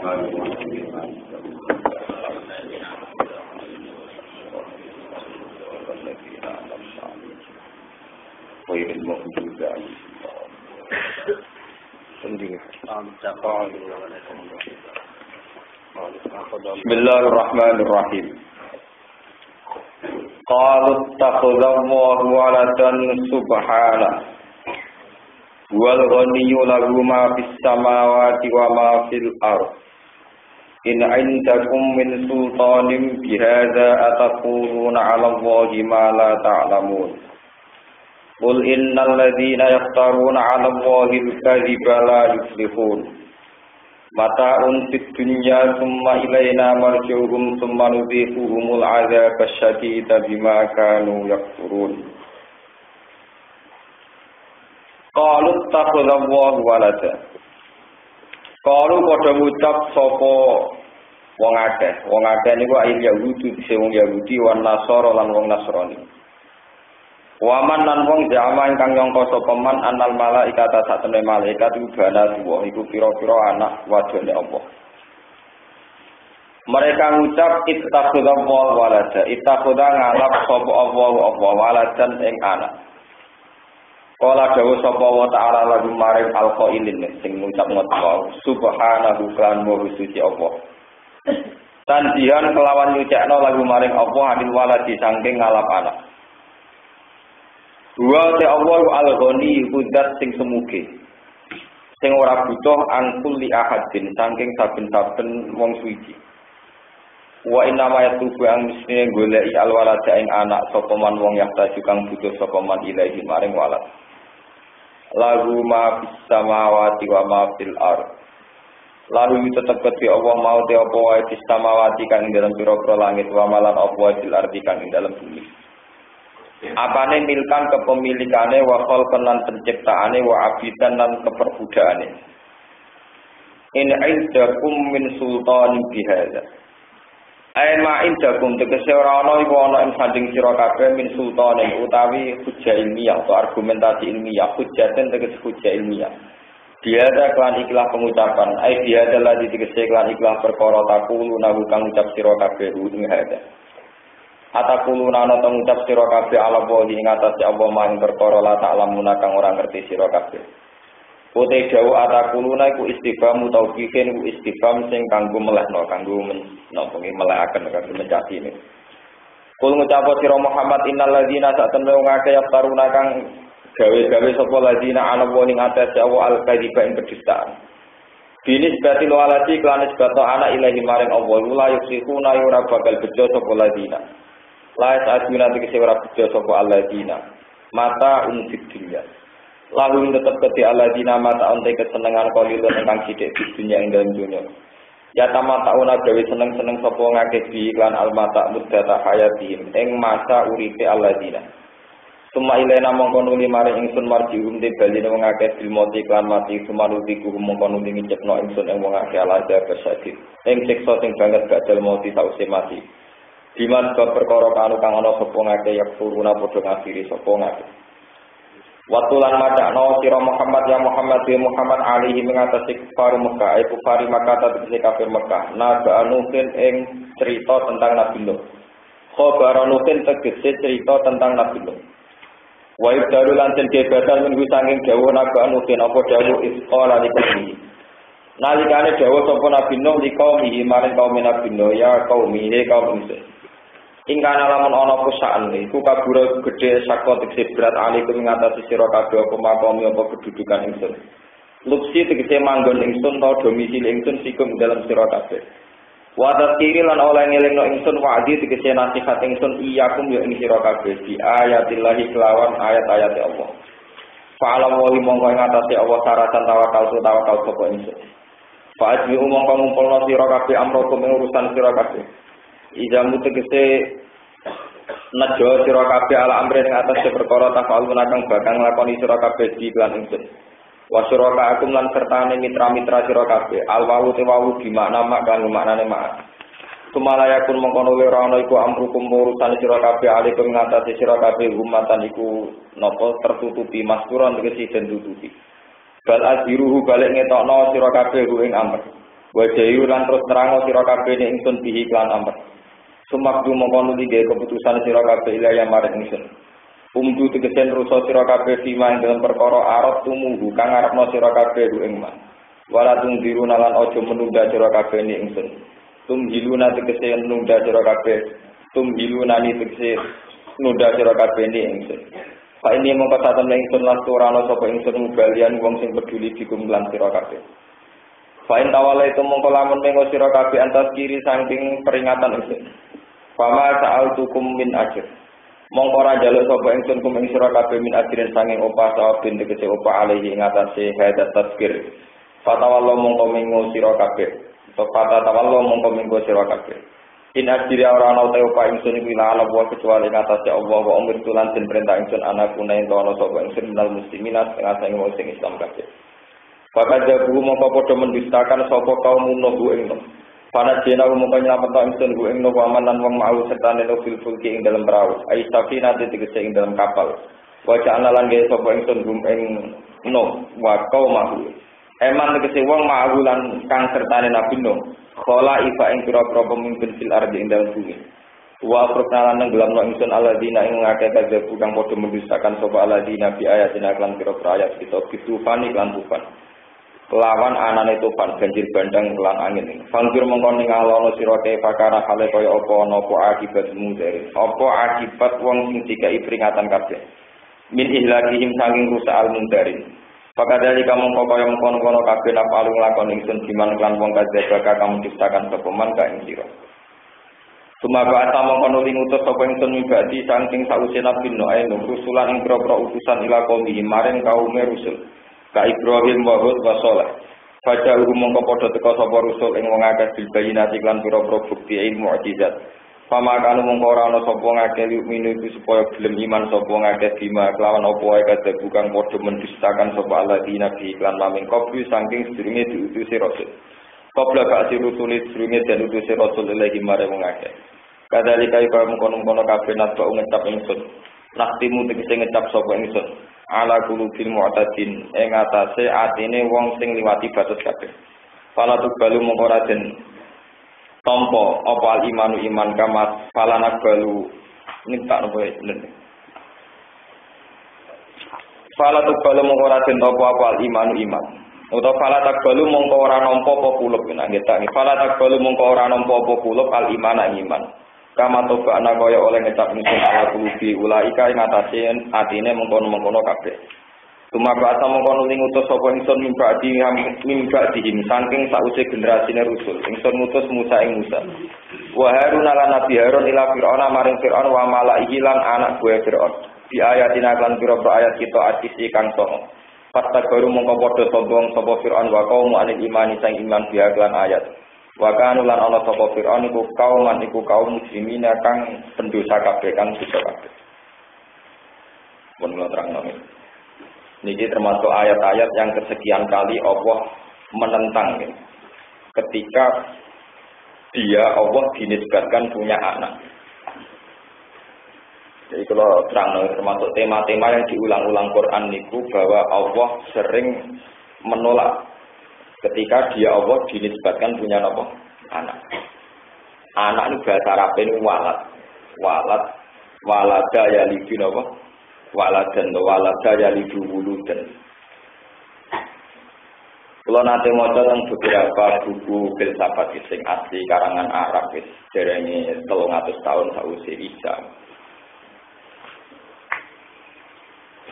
Bismillahirrahmanirrahim. Qalu ittakhadallahu waladan subhanahu wal ghaniyyu lahu ma fis samawati wa ma fil ardh. In 'indakum min sultanin bihadza ataquluna 'ala Allahi ma la ta'lamun. Qul innal ladzina yaftaruna 'ala Allahi al-kadhiba la yuflihun. Mata'un fid dunya thumma ilaina marji'uhum thumma nudhiquhumul 'adzaba asyadida bima kanu yakfurun. Qalu ittakhadallahu walada. Qalu padha ngucap sapa wong akeh niku ayat Yahudi dise wong Yahudi wan Nasara lan wong Nasrani. Waman lan wong jama ingkang nyangka sapa man annal malaikata satene malaikat iku bana tuwa iku pira-pira anak wadone Allah. Mereka ngucap ittakhadallahu walada, ittakhadha ngalap sapa Allah waladan ing anak. Kala dawuh sapa wa ta'ala lagu maring alqailin sing ngucap ngoten subhanahu kan wa suci Allah. Tandihan kelawan nyucikno lagu maring Allah adil waladi saking ngalap anak. Wa ta'ala al-ghani kudat sing semuge. Sing ora butuh angkul li ahadin saking saben-saben wong suci. Wa inna ma yatubu ang mestine goleki alwalada ing anak sapa man wong yahta kang butuh sapa man ilahi maring walad. Lagu ma fis samawati wa ma fil ardh. Lalu tetep kedhi Allah mau te apa wae fis samawati kang ing dalem pira-pira langit wa malan apa wae fil ardh kang ing dalem bumi. Apane milkan kepemilikane wa khalqan lan penciptaane wa abidan lan keperbudakane. In indakum min sultanin bihadza. Ai ma indakum tegese ora ana iku ana ing sanding sira kabeh min sultanin utawi hujjah ilmiah atau argumentasi ilmiah, hujjaten tegese hujjah ilmiah. Biada kelan ikhlas pengucapan, ai biada lagi tegese kelan ikhlas perkara takulu nahu kang ucap sira kabeh ing hadza. Atakuluna ana ngucap sira kabeh ala wahi ing atase Allah maing perkara la ta'lamuna kang ora ngerti sira kabeh. Utai dawu atakuluna iku istifham tauqiqin iku istifham sing kanggo melehno kanggo menapa melekaken kanggo mencati ini. Kul ngucap sira Muhammad innal ladzina sa'tan wong akeh yaftaruna kang gawe-gawe sapa ladzina ala wahi ing atase Allah al-kadziba ing kedustaan. Binis batil waladi klanis bato anak ilahi maring Allah la yusifuna ora bakal bejo sapa ladzina. Lain saat nanti kesewara bejo soko alladzina mata unfid dunya. Lalu tetap keti alladzina mata untai kesenangan qalilun ingkang sithik di dunya ing dalem dunya. Ya tamata una gawe seneng-seneng sapa ngakeh bi iklan almata muddata hayatihim ing masa uripe alladzina. Suma ilaina mongko nuli maring ingsun marjium de baline wong akeh dilmoti iklan mati sumanuti ku mongko nuli ngicepno ingsun ing wong akeh alaja bersadid. Ing siksa sing banget badal mati sause mati. Diman bab perkara kanu kang ana sapa ngake yak suruna padha ngakhiri sapa ngake. Waktu lan macakno sira Muhammad ya Muhammad bi Muhammad alaihi mengatasi kufar Mekah, kufar Makkah tegese kafir Mekah. Naga anukin ing cerita tentang Nabi Nuh. Khabar anukin tegese cerita tentang Nabi Nuh. Wa ibdalu lan den kebatan minggu sanging dawuh naga anukin apa dawuh isqala likami. Nalikane dawuh sapa Nabi Nuh likaumihi maring kaum Nabi Nuh ya kaumihi kaum ingsun. Ingkana lamun ana pusaan iku kabura gedhe sakot tegese berat alikum ngatasi sira kabeh apa makomi apa kedudukan ingsun. Lupsi tegese manggon ingsun ta domisili ingsun sikum dalam sira kabeh. Wa tadkiri lan oleh ngelingno ingsun wa'di tegese nasihat ingsun iyakum ya ing sira kabeh di ayatillahi kelawan ayat-ayat Allah. Fa'ala wa mongko ngatasi Allah saratan tawakal sapa ingsun. Fa'ajmi mongko ngumpulno sira kabeh amrokum ing urusan sira kabeh. Ijamu tegese najo sira kabeh ala amre ing atase perkara tafaluna kang bakal nglakoni sira kabeh di lan ingsun. Wa suraka akum lan sertane mitra-mitra sira kabeh alwawu te wawu di makna mak kan maknane mak. Sumalayakun mengkono ora ana iku amrukum urusan sira kabeh alikum ngatasi sira kabeh umatan iku napa tertutupi masturan tegese den tutupi. Bal aziruhu balik ngetokno sira kabeh ing amr. Wajayu lan terus nerango sira kabeh ning ingsun bihi lan amr. Sumakdu mongko nuli keputusan sira kabeh ilaya marang ingsun. Umdu tegesen rusa sira kabeh fima ing dalam perkara arep tumuhu kang arepno sira kabeh ing man. Wala tungdiruna lan aja menunda sira kabeh ning ingsun. Tumhiluna tegese nunda sira kabeh. Tumhiluna ni tegese nunda sira kabeh ning ingsun. Fa ini mongko saten ingsun lan ora ana sapa ingsun mubalian wong sing peduli dikum lan sira kabeh. Fa in tawala itu mongko lamun mengo sira kabeh antas kiri saking peringatan ingsun. Fama sa'altukum min ajr. Mongko ora njaluk sapa ingsun kum ing sira kabeh min ajrin saking opah sawabin tegese opah alaihi ing atase hadat tazkir. Fatawallo mongko mengo sira kabeh. Sopata tawallo mongko mengo sira kabeh. In ajri ora ana te opah ingsun iki la ala wa kecuali ing atase Allah wa umur tulan den perintah ingsun anak kunae ana sapa ingsun minal muslimin setengah sing wong sing Islam kabeh. Fakajabu mongko padha mendustakan sapa kaum nuh ing nuh. Para jena mongko nyelametno ingsun ing nuh aman lan wong mau sertane nuh fil fulki ing dalam perahu. Ai safinate tegese ing dalam kapal. Wa ja'ala lan gawe sapa ingsun ing nuh wa qaumahu. Eman tegese wong mau lan kang sertane nabi nuh. Khala ifa ing pira-pira pemimpin fil ardi ing dalam bumi. Wa proknalan nenggelamno ingsun aladina ing ngakeh kajabu kang padha mendustakan sapa aladina bi ayatina lan pira-pira ayat kita bitufani lan tufan. Lawan anane tufan banjir bandang kelan angin. Fangkir mongko ningalono sira ke pakara hale kaya apa ana apa akibat mundari. Apa akibat wong sing dikai peringatan kabeh. Min ihlakihim saking rusak al mundari. Pakadali kamu kaya mengkono-kono kabeh napalung lakon ingsun diman lan wong kadzaba kamu ciptakan sapa man ka ing sira. Sumaba atama kono ngutus sapa ingsun mibadi saking sause nabi Nuh rusulan ing pro-pro utusan ila kaum maring kaum rusul. Ka Ibrahim wa Hud wa Shalih. Baca mongko padha teka sapa rusul ing wong akeh bilbayinati lan pira-pira bukti ilmu mukjizat. Pamakaну mongko ora ana sapa ngakeh minu iku supaya gelem iman sapa ngakeh bima kelawan apa wae kadhe bukan padha mendustakan sapa alladzina bi iklan laming qabli saking sedurunge diutusi rasul. Qabla ba'si rusuli sedurunge den utusi rasul ilahi mare wong akeh. Kadalika kaya mengkono-kono kabeh nasba ngecap ingsun. Naktimu tegese ngecap sapa ingsun. Ala qulubil mu'tadin ing atase atine wong sing liwati batas kabeh. Fala tubalu mongko ora den tampa apa imanu iman kamat fala nabalu minta nopo bener. Fala tubalu mongko ora den tampa apa imanu iman. Utawa fala takbalu mongko ora nampa apa kulub nang ngetak. Fala takbalu mongko ora nampa apa kulub al iman iman. Kama toba ana kaya oleh ngecap ingsun ala kulubi ulaika ing atase atine mengkono-mengkono kabeh. Tumapa mengkono ngutus sapa ingsun mimba dihim saking sause generasine rusul. Ingsun ngutus Musa ing Musa. Wa Harun lan Nabi Harun ila Fir'aun maring Fir'aun wa malaihi lan anak buah Fir'aun. Di ayatina kan pira-pira ayat kita atisi kang songo. Pasta baru mongko padha sombong sapa Fir'aun wa kaum anil imani sang iman biha lan ayat. Wa kanu lan ana sapa Fir'aun iku kaum muslimin kang pendosa kabeh kan dosa kabeh. Pun kula terangno. Niki termasuk ayat-ayat yang kesekian kali Allah menentang ketika Allah dinisbatkan punya anak. Jadi kalau terang termasuk tema-tema yang diulang-ulang Quran niku bahwa Allah sering menolak ketika Allah dinisbatkan punya anak. Anak ini bahasa Arab ini walada yalidu walada yalidu wuludan. Kalau nanti mau tentang beberapa buku filsafat sing asli karangan Arab derenge 300 tahun sausi Isa.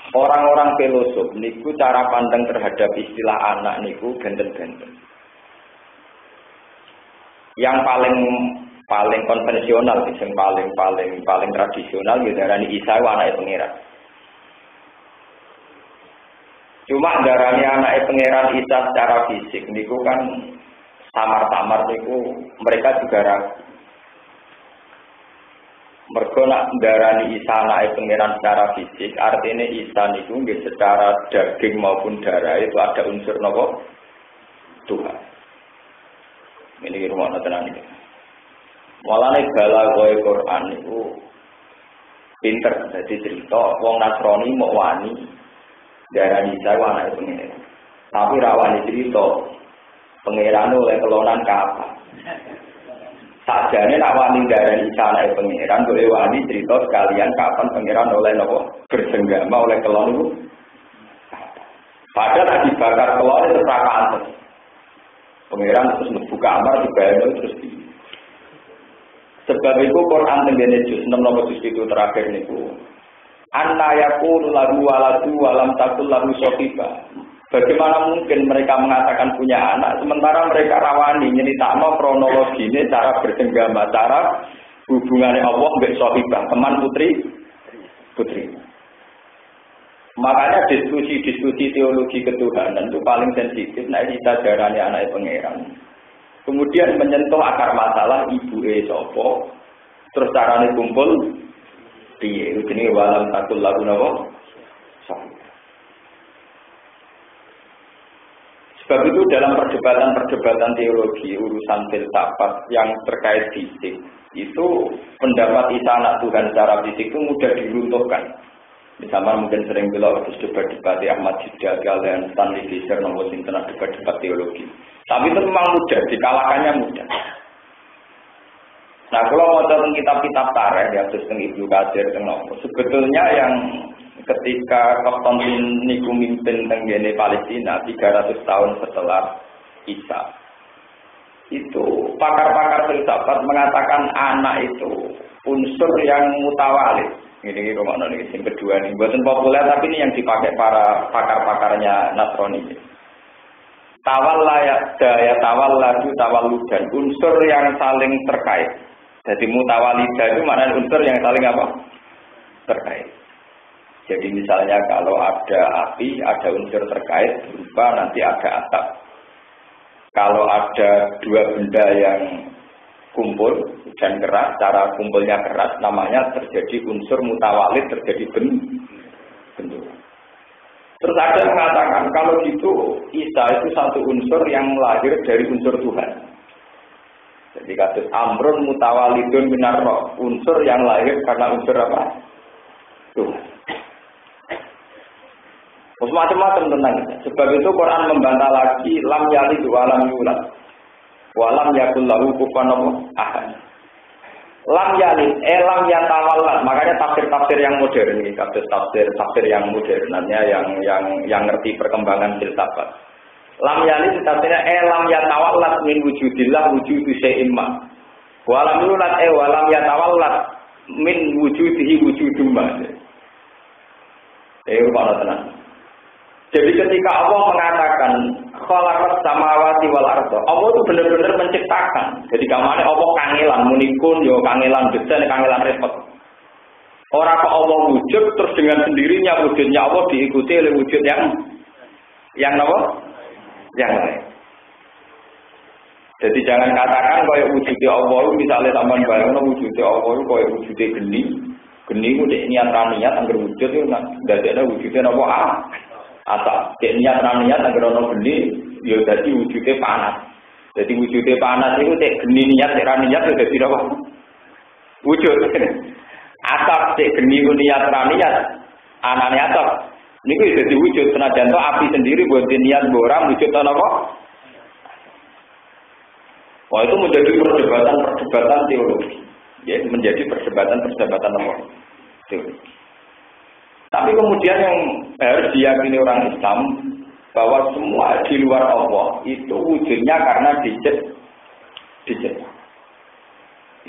Orang-orang filosof niku cara pandang terhadap istilah anak niku benten-benten. Yang paling konvensional, yang paling tradisional ya darani Isa anake pangeran. Cuma darani anake pangeran Isa secara fisik niku kan samar-samar niku mereka juga ragu. Mergo nak darani Isa anake pangeran secara fisik, artinya Isa niku nggih secara daging maupun darah itu ada unsur napa? Tuhan. Ini rumah tenan iki. Walane balagoe Quran niku pinter dadi cerita wong Nasrani mau wani darani Isa anake pangeran. Tapi ra wani cerita Pangeran oleh kelonan kapan? Sajane nak wani darani Isa anake pangeran, boleh wani cerita sekalian kapan pangeran oleh nopo bersenggama oleh kelon itu. Padahal lagi bakar kelon itu terakaan. Pangeran terus membuka kamar dibayar terus di. Sebab itu Quran tenggene juz 6 nomor juz itu terakhir niku. Anna yakunu lahu waladu walam takul lahu sohiba. Bagaimana mungkin mereka mengatakan punya anak sementara mereka rawani nyeritakno kronologine cara bersenggama, cara hubungannya Allah mbek sohibah, teman putri. Makanya diskusi teologi ketuhanan itu paling sensitif. Nah kita darani anak pangeran. Kemudian menyentuh akar masalah ibuke sapa, terus carane kumpul piye? Jenenge walam takul lagu napa? Sebab itu dalam perdebatan teologi, urusan filsafat yang terkait fisik, itu pendapat Isa anak Tuhan secara fisik itu mudah diruntuhkan. Misalnya mungkin sering bilang harus debat-debat Ahmad Jidjah dan Stanley Fisher nomor sinten debat-debat teologi. Tapi itu memang mudah, dikalahkannya mudah. Nah kalau mau tentang kitab-kitab tarikh ya terus tentang Ibnu Katsir tentang sebetulnya yang ketika Konstantin niku mimpin tenggene Palestina 300 tahun setelah Isa, itu pakar-pakar filsafat mengatakan anak itu unsur yang mutawalid. Ini rumahnya ini yang kedua nih, buatan populer tapi ini yang dipakai para pakar-pakarnya Nasrani. Tawalladu tawalludan, unsur yang saling terkait. Jadi mutawalidah itu maknanya unsur yang saling apa? Terkait. Jadi misalnya kalau ada api, ada unsur terkait berupa nanti ada atap. Kalau ada dua benda yang kumpul dan keras, cara kumpulnya keras, namanya terjadi unsur mutawalid, terjadi bentuk. Terus ada yang mengatakan kalau gitu Isa itu satu unsur yang lahir dari unsur Tuhan. Jadi kasus amrun mutawalidun minar roh, unsur yang lahir karena unsur apa? Tuhan. Terus macam-macam tentang itu. Sebab itu Quran membantah lagi lam yalid wa lam yulad. Wa lam yakul lahu kufuwan ahad. Lam yalid, lam yatawallad. Makanya tafsir-tafsir yang modern ini, tafsir yang modernnya yang ngerti perkembangan filsafat. Lam yalid tafsirnya lam yatawallad min wujudillah wujudu syai'in ma. Wa lam yulad wa lam yatawallad min wujudihi wujudum ma. Rupanya tenang. Jadi ketika Allah mengatakan khalaqas samawati wal arda, Allah itu benar-benar menciptakan. Jadi kamane Allah kangelan munikun yo kangelan desain kangelan repot. Ora kok Allah wujud terus dengan sendirinya wujudnya Allah diikuti oleh wujud yang apa? Yang lain. Jadi jangan katakan kaya wujudnya Allah misalnya sampean bayangno wujudnya Allah kaya wujudnya geni. Geni ku niat anggere wujud yo ndadekne wujudnya apa? Asal niat agar ono geni, ya jadi wujudnya panas. Jadi wujudnya panas itu geni niat ya jadi apa? Wujud. Asap geni niat anane asap. Niku jadi wujud. Senajan api sendiri buat niat orang wujud apa? Wah itu menjadi perdebatan teologi. Ya, menjadi perdebatan apa? Teologi. Tapi kemudian yang harus diyakini orang Islam bahwa semua di luar Allah itu wujudnya karena dicipta.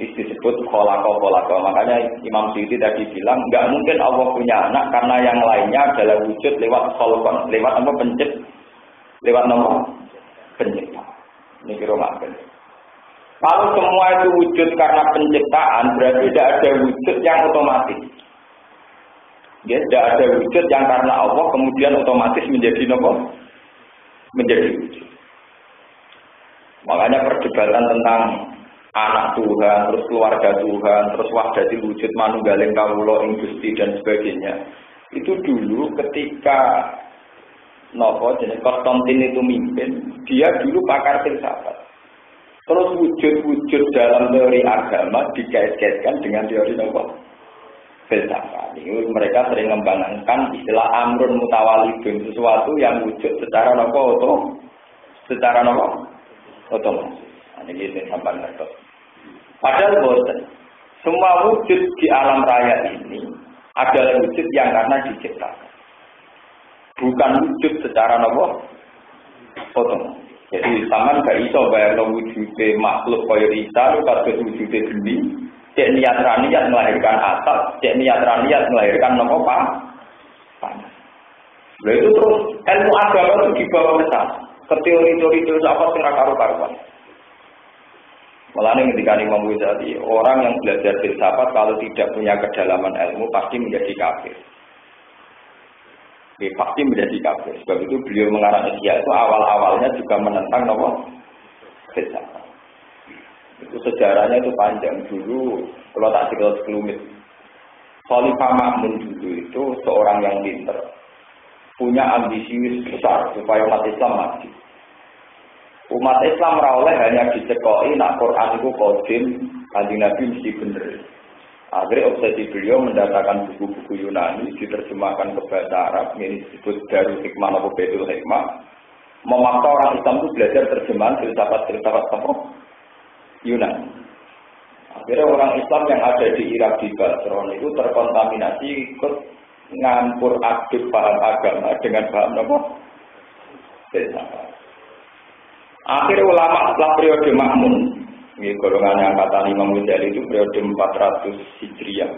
Itu disebut khalaqa. Makanya Imam Suyuti tadi bilang nggak mungkin Allah punya anak karena yang lainnya adalah wujud lewat khalqan, lewat apa lewat nama pencipta. Ini kira makan. Kalau semua itu wujud karena penciptaan berarti tidak ada wujud yang otomatis. Ya, tidak ada wujud yang karena Allah kemudian otomatis menjadi nopo, menjadi wujud. Makanya perdebatan tentang anak Tuhan, terus keluarga Tuhan, terus wahdati wujud manunggaling kawula ing Gusti dan sebagainya. Itu dulu ketika nopo jenenge Konstantin itu mimpin, dia dulu pakar filsafat. Terus wujud-wujud dalam teori agama dikait-kaitkan dengan teori nopo? Filsafat. Ini mereka sering mengembangkan istilah amrun mutawalidun, sesuatu yang wujud secara nopo otomatis. Ini yang sampai ngertos. Padahal boten. Semua wujud di alam raya ini adalah wujud yang karena diciptakan. Bukan wujud secara nopo otomatis. Jadi sampean gak iso bayangno wujude makhluk kaya Isa lu kados wujude geni. Cek niat ra niat melahirkan atap, cek niat ra niat melahirkan nopo panas. Lha itu terus ilmu agama itu dibawa ke sana. Ke teori-teori apa sing ra karu-karuan. Mulane ketika Imam Ghazali, orang yang belajar filsafat kalau tidak punya kedalaman ilmu pasti menjadi kafir. Pasti menjadi kafir. Sebab itu beliau mengarang Ihya itu awal-awalnya juga menentang nopo filsafat. Itu sejarahnya itu panjang dulu. Kalau tak cerita sekelumit, Khalifah Ma'mun dulu itu seorang yang pintar, punya ambisi besar supaya umat Islam maju. Umat Islam rawleh hanya dicekoi nak Quran itu kodim, kanjeng Nabi mesti bener. Akhirnya obsesi beliau mendatangkan buku-buku Yunani diterjemahkan ke bahasa Arab, ini disebut Darul Hikmah atau Baitul Hikmah. Memaksa orang Islam itu belajar terjemahan filsafat-filsafat apa? Yunani. Akhirnya orang Islam yang ada di Irak di Basra itu terkontaminasi ikut ngampur aduk paham agama dengan paham apa? Filsafat. Akhirnya ulama setelah periode Ma'mun, ini golongan angkatan Imam Ghazali itu periode 400 Hijriah.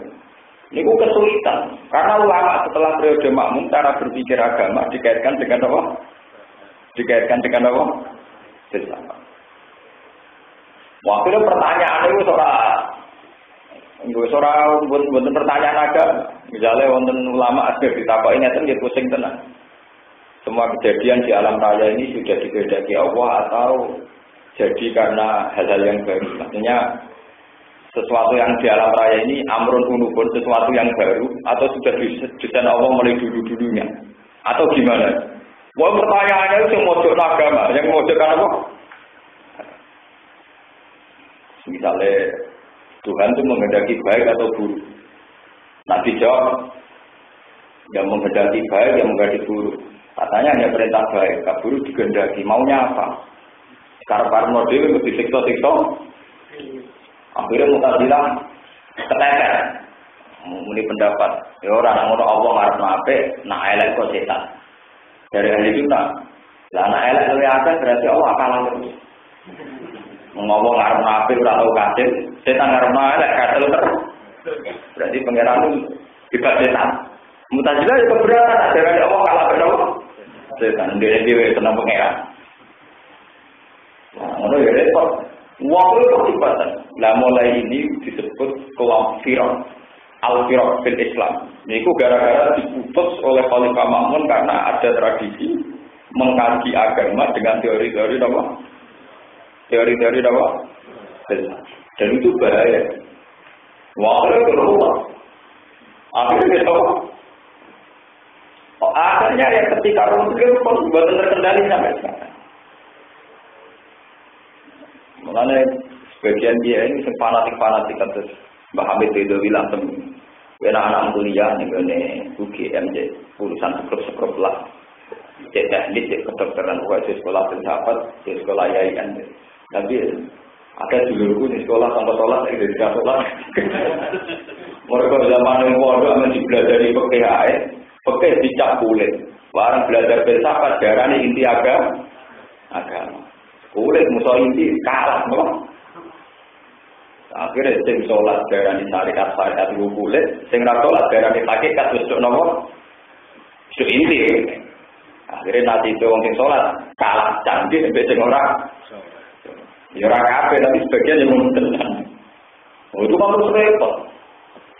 Ini kesulitan, karena ulama setelah periode Ma'mun cara berpikir agama dikaitkan dengan apa? Dikaitkan dengan apa? Filsafat. Waktu itu pertanyaan itu bukan pertanyaan agama. Misalnya wonten ulama akhir ditakoki ngeten nggih pusing tenan. Semua kejadian di alam raya ini sudah dikehendaki Allah atau jadi karena hal-hal yang baru. Maksudnya sesuatu yang di alam raya ini amrun unubun, sesuatu yang baru atau sudah didesain Allah mulai dulu-dulunya atau gimana? Wah pertanyaannya itu yang mojok agama, yang mojokkan apa? Misalnya Tuhan itu menghendaki baik atau buruk. Nah dijawab yang menghendaki baik, yang menghendaki buruk. Katanya hanya perintah baik, kabur digendaki. Maunya apa? Karena model lebih disiksa-siksa. Akhirnya Mu'tazilah keteter. Muni pendapat. Ya orang ngono Allah ngarep nape, nak elek kok setan. Dari ahli sunnah. Lah nak elek luwih akeh berarti Allah akalan terus. Ngomong ngarep nape ora tau kasil, setan ngarep elek kasil terus. Berarti pangeran hebat setan. Mu'tazilah itu keberatan, dari Allah kalah berapa? Setan, dia tenang pengeran. Nah, ya repot. Waktu itu kecepatan. Nah, mulai ini disebut kelompok Firaq, Al-Firaq fil Islam. Ini gara-gara diputus oleh Khalifah Ma'mun karena ada tradisi mengkaji agama dengan teori-teori apa? Teori-teori apa? Dan itu bahaya. Waktu itu keluar. Akhirnya apa? Akhirnya ya ketika Rasulullah pun buatan terkendali sampai sekarang. Mengenai sebagian dia ini fanatik atas Mbah Hamid Ridho bilang anak kuliah nih UGM urusan sekrup lah. Cek teknik, cek kedokteran, cek sekolah filsafat, cek sekolah yayan. Tapi ada dulurku di sekolah tanpa sholat, tidak sholat. Mereka zaman yang bodoh mempelajari PKI. Oke, dicap kulit. Barang belajar filsafat darane inti agama. Kulit musuh inti kalah, no? Akhirnya sing sholat darane syariat itu kulit, sing ra sholat darane hakikat wis nopo? Itu inti. Akhirnya nanti itu wong sing sholat kalah canggih mbek sing ora. Ya ora kabeh tapi sebagian yang menentukan. Itu kan terus repot.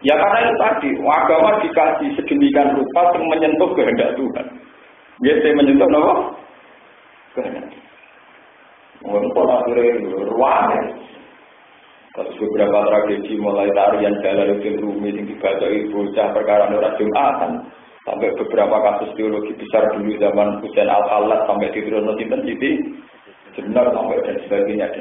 Ya karena itu tadi, agama dikasih sedemikian rupa yang menyentuh kehendak Tuhan. Biasa menyentuh apa? Kehendak. Untuk akhirnya ruangnya. Terus beberapa tragedi mulai tarian Jalaluddin Rumi yang dibaca bocah perkara orang Jumatan. Sampai beberapa kasus teologi besar dulu zaman Husain Al-Khallat sampai di Turun Sinten Siti. Benar sampai dan sebagainya.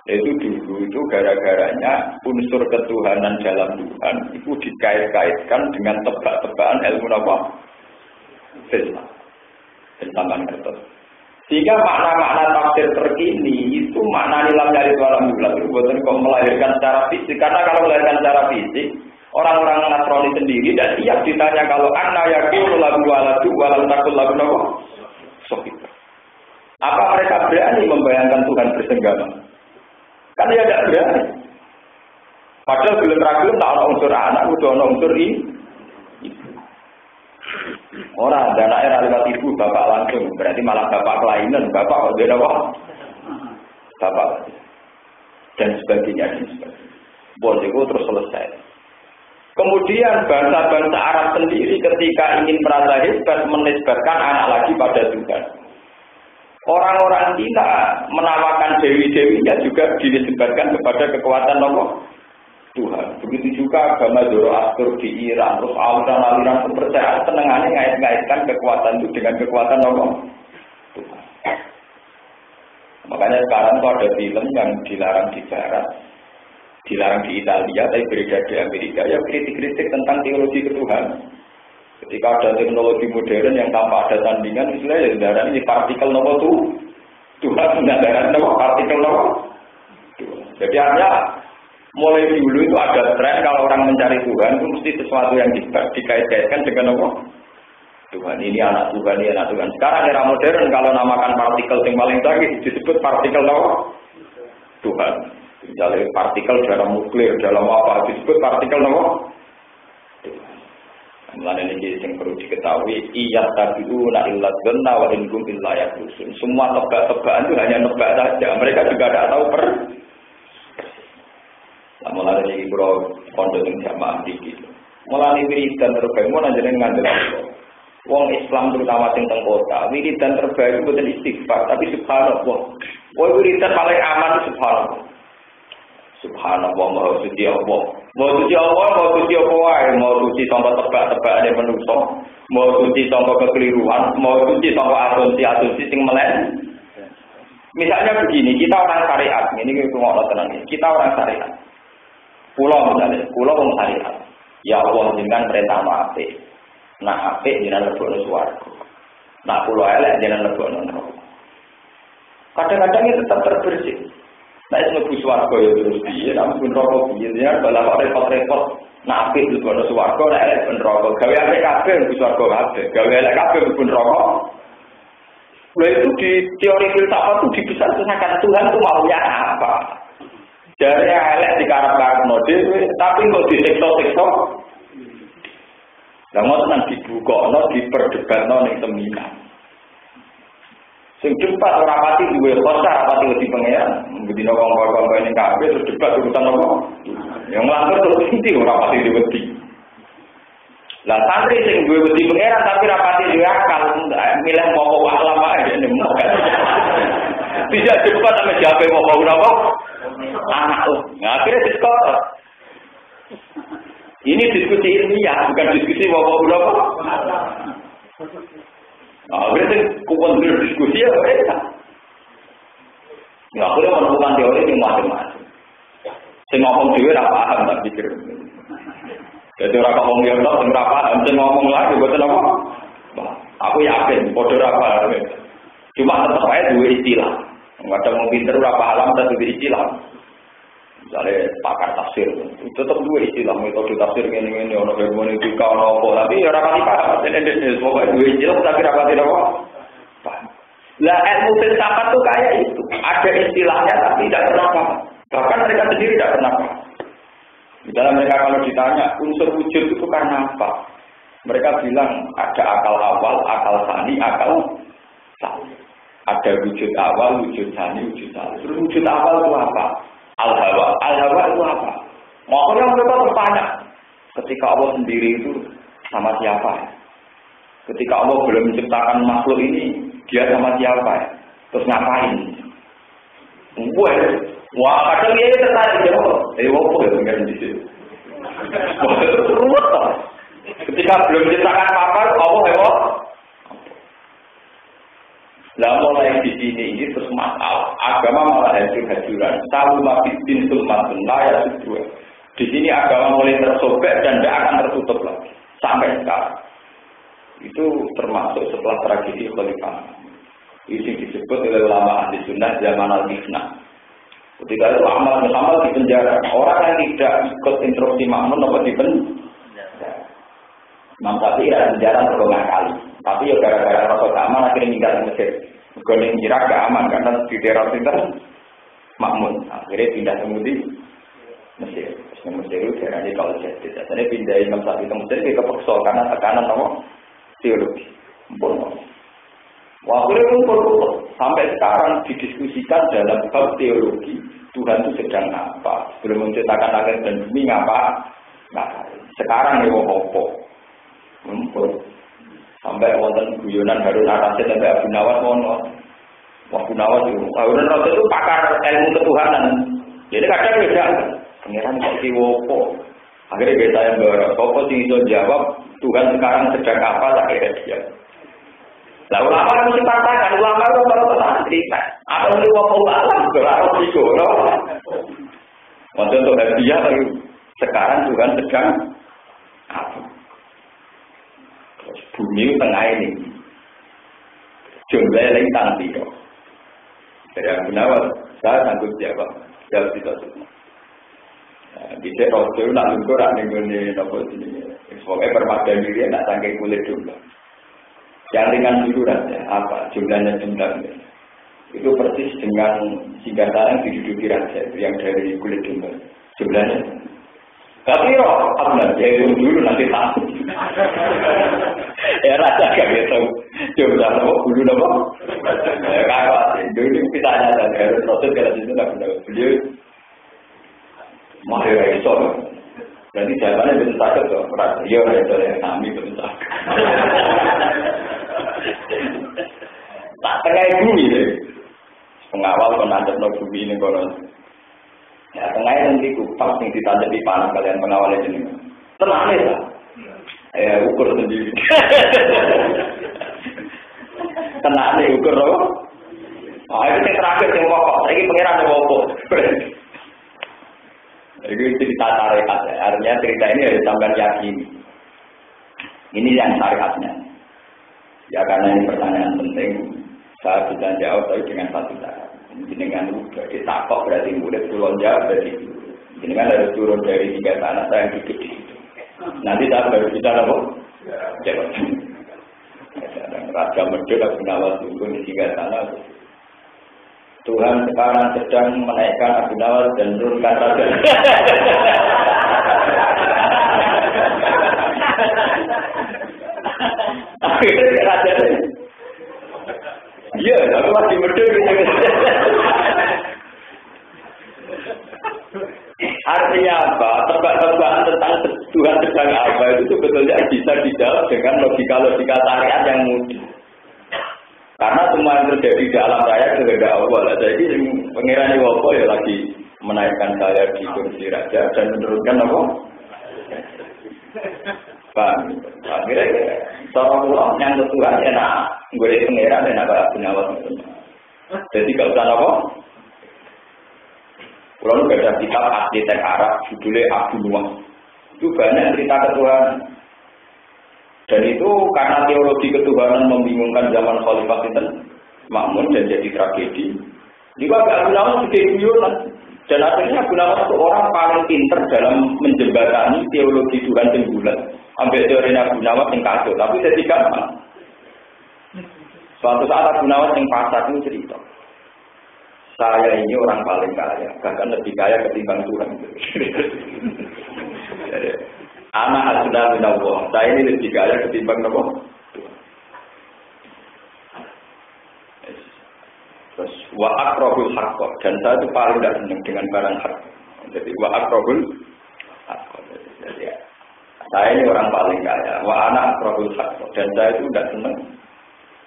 Itu dulu itu gara-garanya unsur ketuhanan dalam Tuhan itu dikait-kaitkan dengan tebak-tebakan ilmu apa? Filsafat. Filsafat kertas. Sehingga makna-makna tafsir terkini itu makna nilam dari walam yulad itu bukan kok melahirkan secara fisik. Karena kalau melahirkan secara fisik, orang-orang Nasrani sendiri dan siap ditanya kalau anna yakul lagu waladu walam takul lagu nawa. Apa mereka berani membayangkan Tuhan bersenggama? Kan dia tidak berani. Padahal belum ragil tak ada unsur anak, udah ada unsur ini. Orang dan anak lewat ibu bapak langsung, berarti malah bapak kelainan, bapak kok dia apa? Bapak dan sebagainya. Bon itu terus selesai. Kemudian bangsa-bangsa Arab sendiri ketika ingin merasa hebat menisbatkan anak lagi pada Tuhan. Orang-orang Cina menamakan dewi-dewinya juga dinisbatkan kepada kekuatan Allah Tuhan. Begitu juga agama Zoroaster di Iran, terus aliran-aliran kepercayaan senengannya ngait-ngaitkan kekuatan itu dengan kekuatan Allah Tuhan. Makanya sekarang tuh ada film yang dilarang di Barat, dilarang di Italia, tapi beredar di Amerika. Ya kritik-kritik tentang teologi ketuhanan. Ketika ada teknologi modern yang tanpa ada tandingan, misalnya darah ini partikel nomor Tuhan, darah nomor partikel nomor. Jadi artinya mulai dulu itu ada tren kalau orang mencari Tuhan itu mesti sesuatu yang dikait-kaitkan dengan Allah. Tuhan ini anak Tuhan, ini anak Tuhan. Sekarang era modern kalau namakan partikel yang paling canggih disebut partikel nomor Tuhan. Misalnya partikel dalam nuklir, dalam apa disebut partikel nomor. Mulane iki sing perlu diketahui iya tabiuna illa dhanna wa in hum illa yakhrusun. Semua tebak-tebakan itu hanya nebak saja. Mereka juga tidak tahu mulane iki bro pondok ing jamaah iki. Mulane wiridan terbaik mun jenengan ngandel. Wong Islam terutama sing teng kota, wiridan terbaik boten istighfar, tapi subhanallah. Wiridan paling aman subhanallah. Subhanallah, maha suci Allah. Maha suci Allah, maha suci apa wae, maha suci sangka tebak-tebakane manusa, maha suci sangka kekeliruan, maha suci sangka asumsi-asumsi sing melen. Misalnya begini, kita orang syariat, ini kita ngono tenan iki. Kita orang syariat. Kula misalnya, kula wong syariat. Ya Allah jenengan perintah apik. Nah apik jenengan lebokno swarga. Nah kula elek jenengan lebokno neraka. Kadang-kadang itu tetap terbersih. Nah, itu lebih suarga ya terus dia, namun rokok dia, kalau repot-repot, nah apik itu bonus suarga, nah elek pun rokok. Gawe apik kabeh lebih suarga kabeh, gawe elek kabeh pun rokok. Nah itu di teori filsafat itu dibesar-besarkan Tuhan itu maunya apa? Jadi elek dikarep-karep dhewe, tapi kok disiksa-siksa. Lah ngoten nang dibukakno, diperdebatno ning seminar. Sing debat ora pati duwe kosa, pati wedi pangeran. Bedino kongkon-kongkon ning kabeh terus debat urusan apa? Yang nglanggar terus inti ora pati duwe wedi. Lah santri sing duwe wedi pangeran tapi ora pati duwe akal, milih pokok alam ae nemu. Tidak debat sama siapa mau apa? Anak lu. Akhirnya diskor. Ini diskusi ilmiah, bukan diskusi mau apa? Nah, berarti kupon berdiskusi ya mereka. Nggak boleh menemukan teori yang macam-macam. Saya ngomong juga tidak paham, tak pikir. Jadi orang ngomong yang tahu, tidak paham. Saya ngomong lagi, betul apa? Aku yakin, bodoh apa? Cuma tetap aja dua istilah. Nggak ada mau pinter berapa alam, ada dua istilah. Misalnya pakar tafsir, tetap dua istilah metode tafsir ini orang hermeneutika orang apa, tapi orang kali paham. Jadi pokoknya dua istilah tapi rapat tidak paham. Lah ilmu filsafat tuh kayak itu, ada istilahnya tapi tidak pernah paham. Bahkan mereka sendiri tidak pernah paham. Misalnya mereka kalau ditanya unsur wujud itu karena apa, mereka bilang ada akal awal, akal sani, akal sani. Ada wujud awal, wujud sani, wujud sani. Terus wujud awal itu apa? Al-hawa itu apa? Makanya mereka bertanya, ketika Allah sendiri itu sama siapa ya? Ketika Allah belum menciptakan makhluk ini, dia sama siapa ya? Terus ngapain? Wah, kadang dia tertarik jawab. Apa ya dengar di situ? Wah, itu ruwet toh. Ketika belum menciptakan apa, Allah hebat. Lah mulai di sini ini terus masalah agama malah hancur-hancuran. Tahu mabidin sulmatun laya kedua. Di sini agama mulai tersobek dan tidak akan tertutup lagi sampai sekarang. Itu termasuk setelah tragedi Khalifah. Ini disebut oleh ulama ahli sunnah zaman al-Mifnah. Ketika itu Ahmad bin Hanbal di penjara. Orang yang tidak ikut instruksi makmun apa di penjara. Imam Syafi'i ada penjara berulang kali. Tapi ya gara-gara rasa keamanan akhirnya meninggal di Mesir. Goning Irak gak aman karena di daerah itu makmun. Akhirnya pindah ke Mesir. Mesir itu daerahnya kalau jadi. Jadi pindah Imam Syafi'i ke Mesir dia kepeksa karena tekanan apa? Teologi. Waktu itu sampai sekarang didiskusikan dalam bab teologi Tuhan itu sedang apa? Sebelum menciptakan langit dan bumi ngapa? Nah, sekarang ya apa? Sampai wonten guyonan Harun Ar-Rasyid sampai Abu Nawas mono. Abu Nawas itu Harun Ar-Rasyid itu pakar ilmu ketuhanan. Jadi kadang beda. Pengiran kok kiwopo. Akhirnya kita yang berapa sih itu jawab Tuhan sekarang sedang apa? Tak kira dia. Lah ulama mesti katakan ulama itu kalau santri apa yang diwakil alam berarti digoro. Untuk hadiah sekarang Tuhan sedang apa? Bumi tengah ini jumlah lintang tiga. Dari Abu Nawas saya sanggup jawab jawab tidak semua. Bisa rojo nak luntur nak nenggone nopo sini. Semoga permadani dia nak sangking kulit dulu. Yang ringan dulu saja, apa jumlahnya jumlahnya itu persis dengan singkatan yang diduduki raja yang dari kulit domba jumlahnya. Tapi roh apa ya dulu nanti tahu. Ya raja gak gitu jumlah apa bulu apa? Kalau dulu kita ada harus proses kalau itu nggak benar beliau mahir itu. Jadi jawabannya betul saja tuh, ya itu yang kami betul saja. Tak tengah bumi deh, pengawal penanjat no bumi ini konon. Ya tengah nanti kupas yang ditanjat di panah kalian pengawalnya ini. Tenang ya, ya ukur sendiri. Tenang nih ukur loh. Oh ini yang terakhir yang pokok, ini pengiran yang pokok. Itu cerita syariat, artinya cerita ini harus sampai yakini. Ini yang syariatnya. Ya karena ini pertanyaan penting, saya bisa jawab tapi dengan satu cara. Dengan ditakok berarti murid turun jawab berarti dengan harus turun dari 3 tanah saya yang duduk di situ. Nanti saya baru bisa apa? Jawab. Raja Medun Abu Nawas turun di 3 tanah. Tuhan sekarang sedang menaikkan Abu Nawas dan menurunkan raja. Akhirnya raja ini. Iya, aku masih berdua. Artinya apa? Tebak-tebakan tentang Tuhan sedang apa itu sebetulnya bisa dijawab dengan logika-logika syariat yang mudah. Karena semua yang terjadi di alam raya kehendak Allah. Jadi pengiran Allah ya lagi menaikkan saya di kursi raja dan menurunkan apa? Bang, akhirnya seorang pulau yang Tuhan enak, gue pengiran enak Abu Nawas. Jadi gak usah apa? Pulau ada kitab asli teks Arab judulnya Abu Nawas. Itu banyak cerita ketuhanan. Dan itu karena teologi ketuhanan membingungkan zaman Khalifah Sinten Makmun dan jadi tragedi. Juga Abu Nawas juga guyonan. Dan akhirnya Abu Nawas itu orang paling pinter dalam menjembatani teologi Tuhan yang bulat. Ambil teori Abu Nawas yang kacau, tapi jadi gampang. Suatu saat Abu Nawas yang pasar ini cerita. Saya ini orang paling kaya, bahkan lebih kaya ketimbang Tuhan. Anak asuna minallah. Saya ini lebih kaya ketimbang apa? Terus wa aqrabul haqq dan saya itu paling tidak senang dengan barang hak. Jadi wa aqrabul haqq. Jadi saya ini orang paling kaya. Wa ana aqrabul haqq dan saya itu tidak senang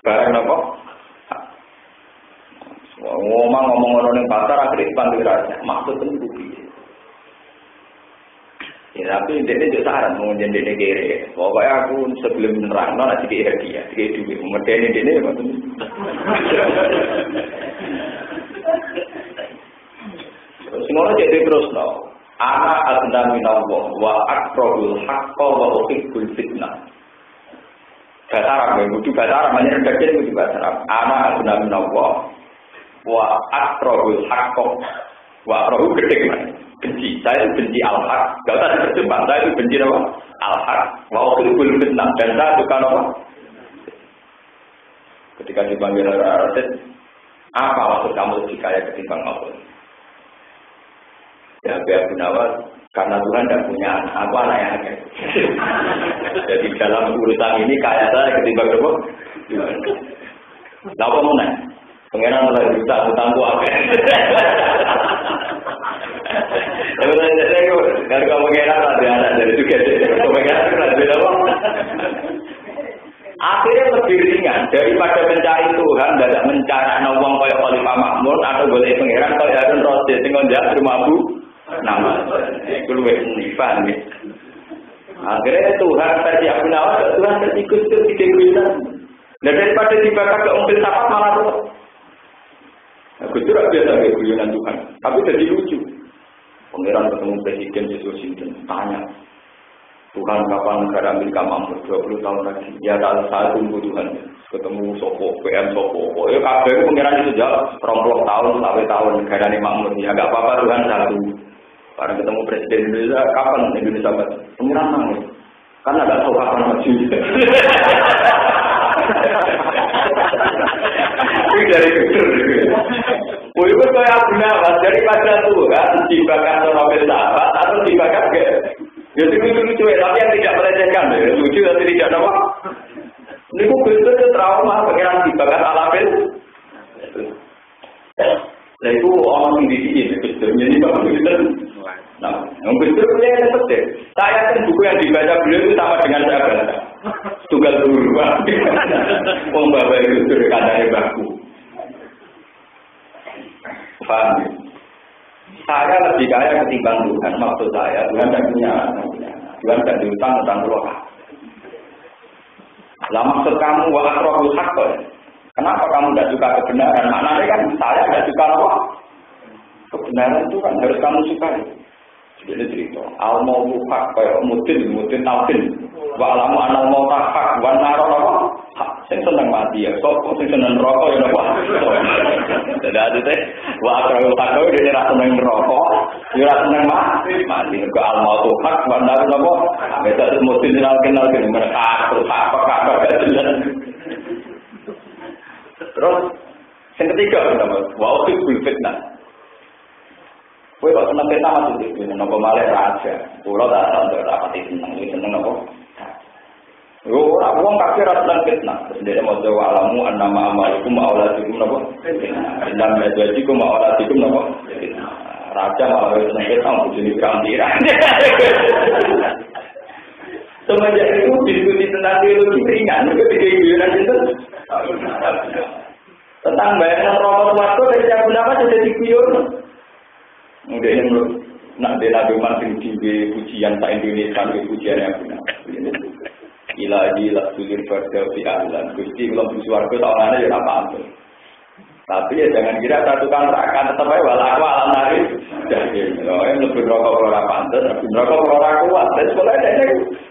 barang apa? Ngomong orang yang pasar akhirnya panggil raja. Maksudnya rugi. Ya, tapi dia juga saran mengunjung dia kiri. Pokoknya aku sebelum menerang, nanti dia hadiah, dia juga mengerti dia maksudnya. Semua jadi terus no. Anak adna minallah wa akrobul haqqa wa uhibbul fitnah. bahasa Arab, kudu bahasa Arab, hanya redaksi kudu bahasa Arab. Ana guna minallah wa akrahul haqqo wa akrahu gede kan. Benci, saya itu benci al-haq. Gak usah dipercepat, saya itu benci apa? Al-haq. Wa ukhulul fitnah dan saya suka apa? Ketika dipanggil Rasid, apa maksud kamu lebih kaya ketimbang Allah? Ya, Abu Nawas, karena Tuhan tidak punya anak, aku anak yang ada. Jadi dalam urusan ini kaya saya ketimbang apa? Lalu kamu nanya, pengenan mulai juta, utangku apa? Kalau kamu pengenan ada anak dari juga, pengenan ada apa? Akhirnya lebih ringan daripada mencari Tuhan, tidak mencari nawang kaya Khalifah Makmun atau boleh pengenan kaya Harun Rasid tinggal di rumah Bu. Nama itu lebih nifan ya. Akhirnya Tuhan versi Abu Nawas, Tuhan versi Gus Dur tiga guyonan. Dan daripada dibakar ke umpil sapat malah tuh. Gus Dur biasa kayak guyonan Tuhan, tapi jadi lucu. Pangeran ketemu Presiden Yesus Sinten tanya, Tuhan kapan negara milik Makmur 20 tahun lagi? Ya tak saya tunggu Tuhan. Ketemu Sopo, PM Sopo. Ya kabeh pangeran itu jawab 20 tahun sampai tahun negara ini Makmur. Ya enggak apa-apa Tuhan saya tunggu. Karena ketemu Presiden Indonesia, kapan Indonesia maju? Pengiran nangis. Karena nggak tahu kapan maju. Itu dari kecil. Itu kayak Abu Nawas, daripada Tuhan dibakar Nobel sahabat atau dibakar ke. Jadi lucu-lucu ya, tapi yang tidak melecehkan. Lucu tapi tidak apa. Ini kok betul trauma, pengiran dibakar alafel. Nah itu orang di sini, betulnya ini bapak betul. Nah, yang betul yang penting. Saya kan buku yang dibaca beliau itu sama dengan saya baca. Tunggal berubah. Bapak itu katanya baku. Paham? Saya lebih kaya ketimbang Tuhan. Maksud saya, Tuhan tidak punya. Tuhan tidak diutang utang roha. Lah maksud kamu wa akrahul haqq. Kenapa kamu tidak suka kebenaran? Maknanya kan saya tidak suka apa? Kebenaran itu kan harus kamu sukai. Jadi cerita, al-mautu hak kayak mudin tauhid. Wa alamu anal mauta hak wa naro apa? Hak. Sing seneng mati ya, kok sing seneng neraka ya apa? Jadi ada teh, wa akrahul hak itu dia rasa seneng neraka, dia rasa seneng mati. Ke al-mautu hak wa naro apa? Beda mudin kenal mereka terus apa jelas. Terus yang ketiga wa ukhul fitnah. Kowe kok seneng fitnah maksud iki napa malih raja. Kula tak tahu rapati seneng apa. Yo ora wong kafir ra seneng fitnah. Dene maca wa alamu annama amalukum auladikum napa. Dalam majajikum auladikum napa. Raja malah seneng fitnah bojone pirantiran. Semenjak itu diskusi tentang teologi ringan, ketika guyonan itu tentang bayangan rokok waktu dari Abu Nawas sudah diguyon. Udah yang nak Nabi Muhammad tinggi pujian tak Indonesia pujian Abu Nawas. Ilahi sulir pada pialan. Gusti belum suarga tahunan ya apa ampun. Tapi ya jangan kira satu kan rakan tetap aja walaku alam naris. Jadi, yang lebih rokok orang pantas, lebih rokok orang kuat. Dan sebenarnya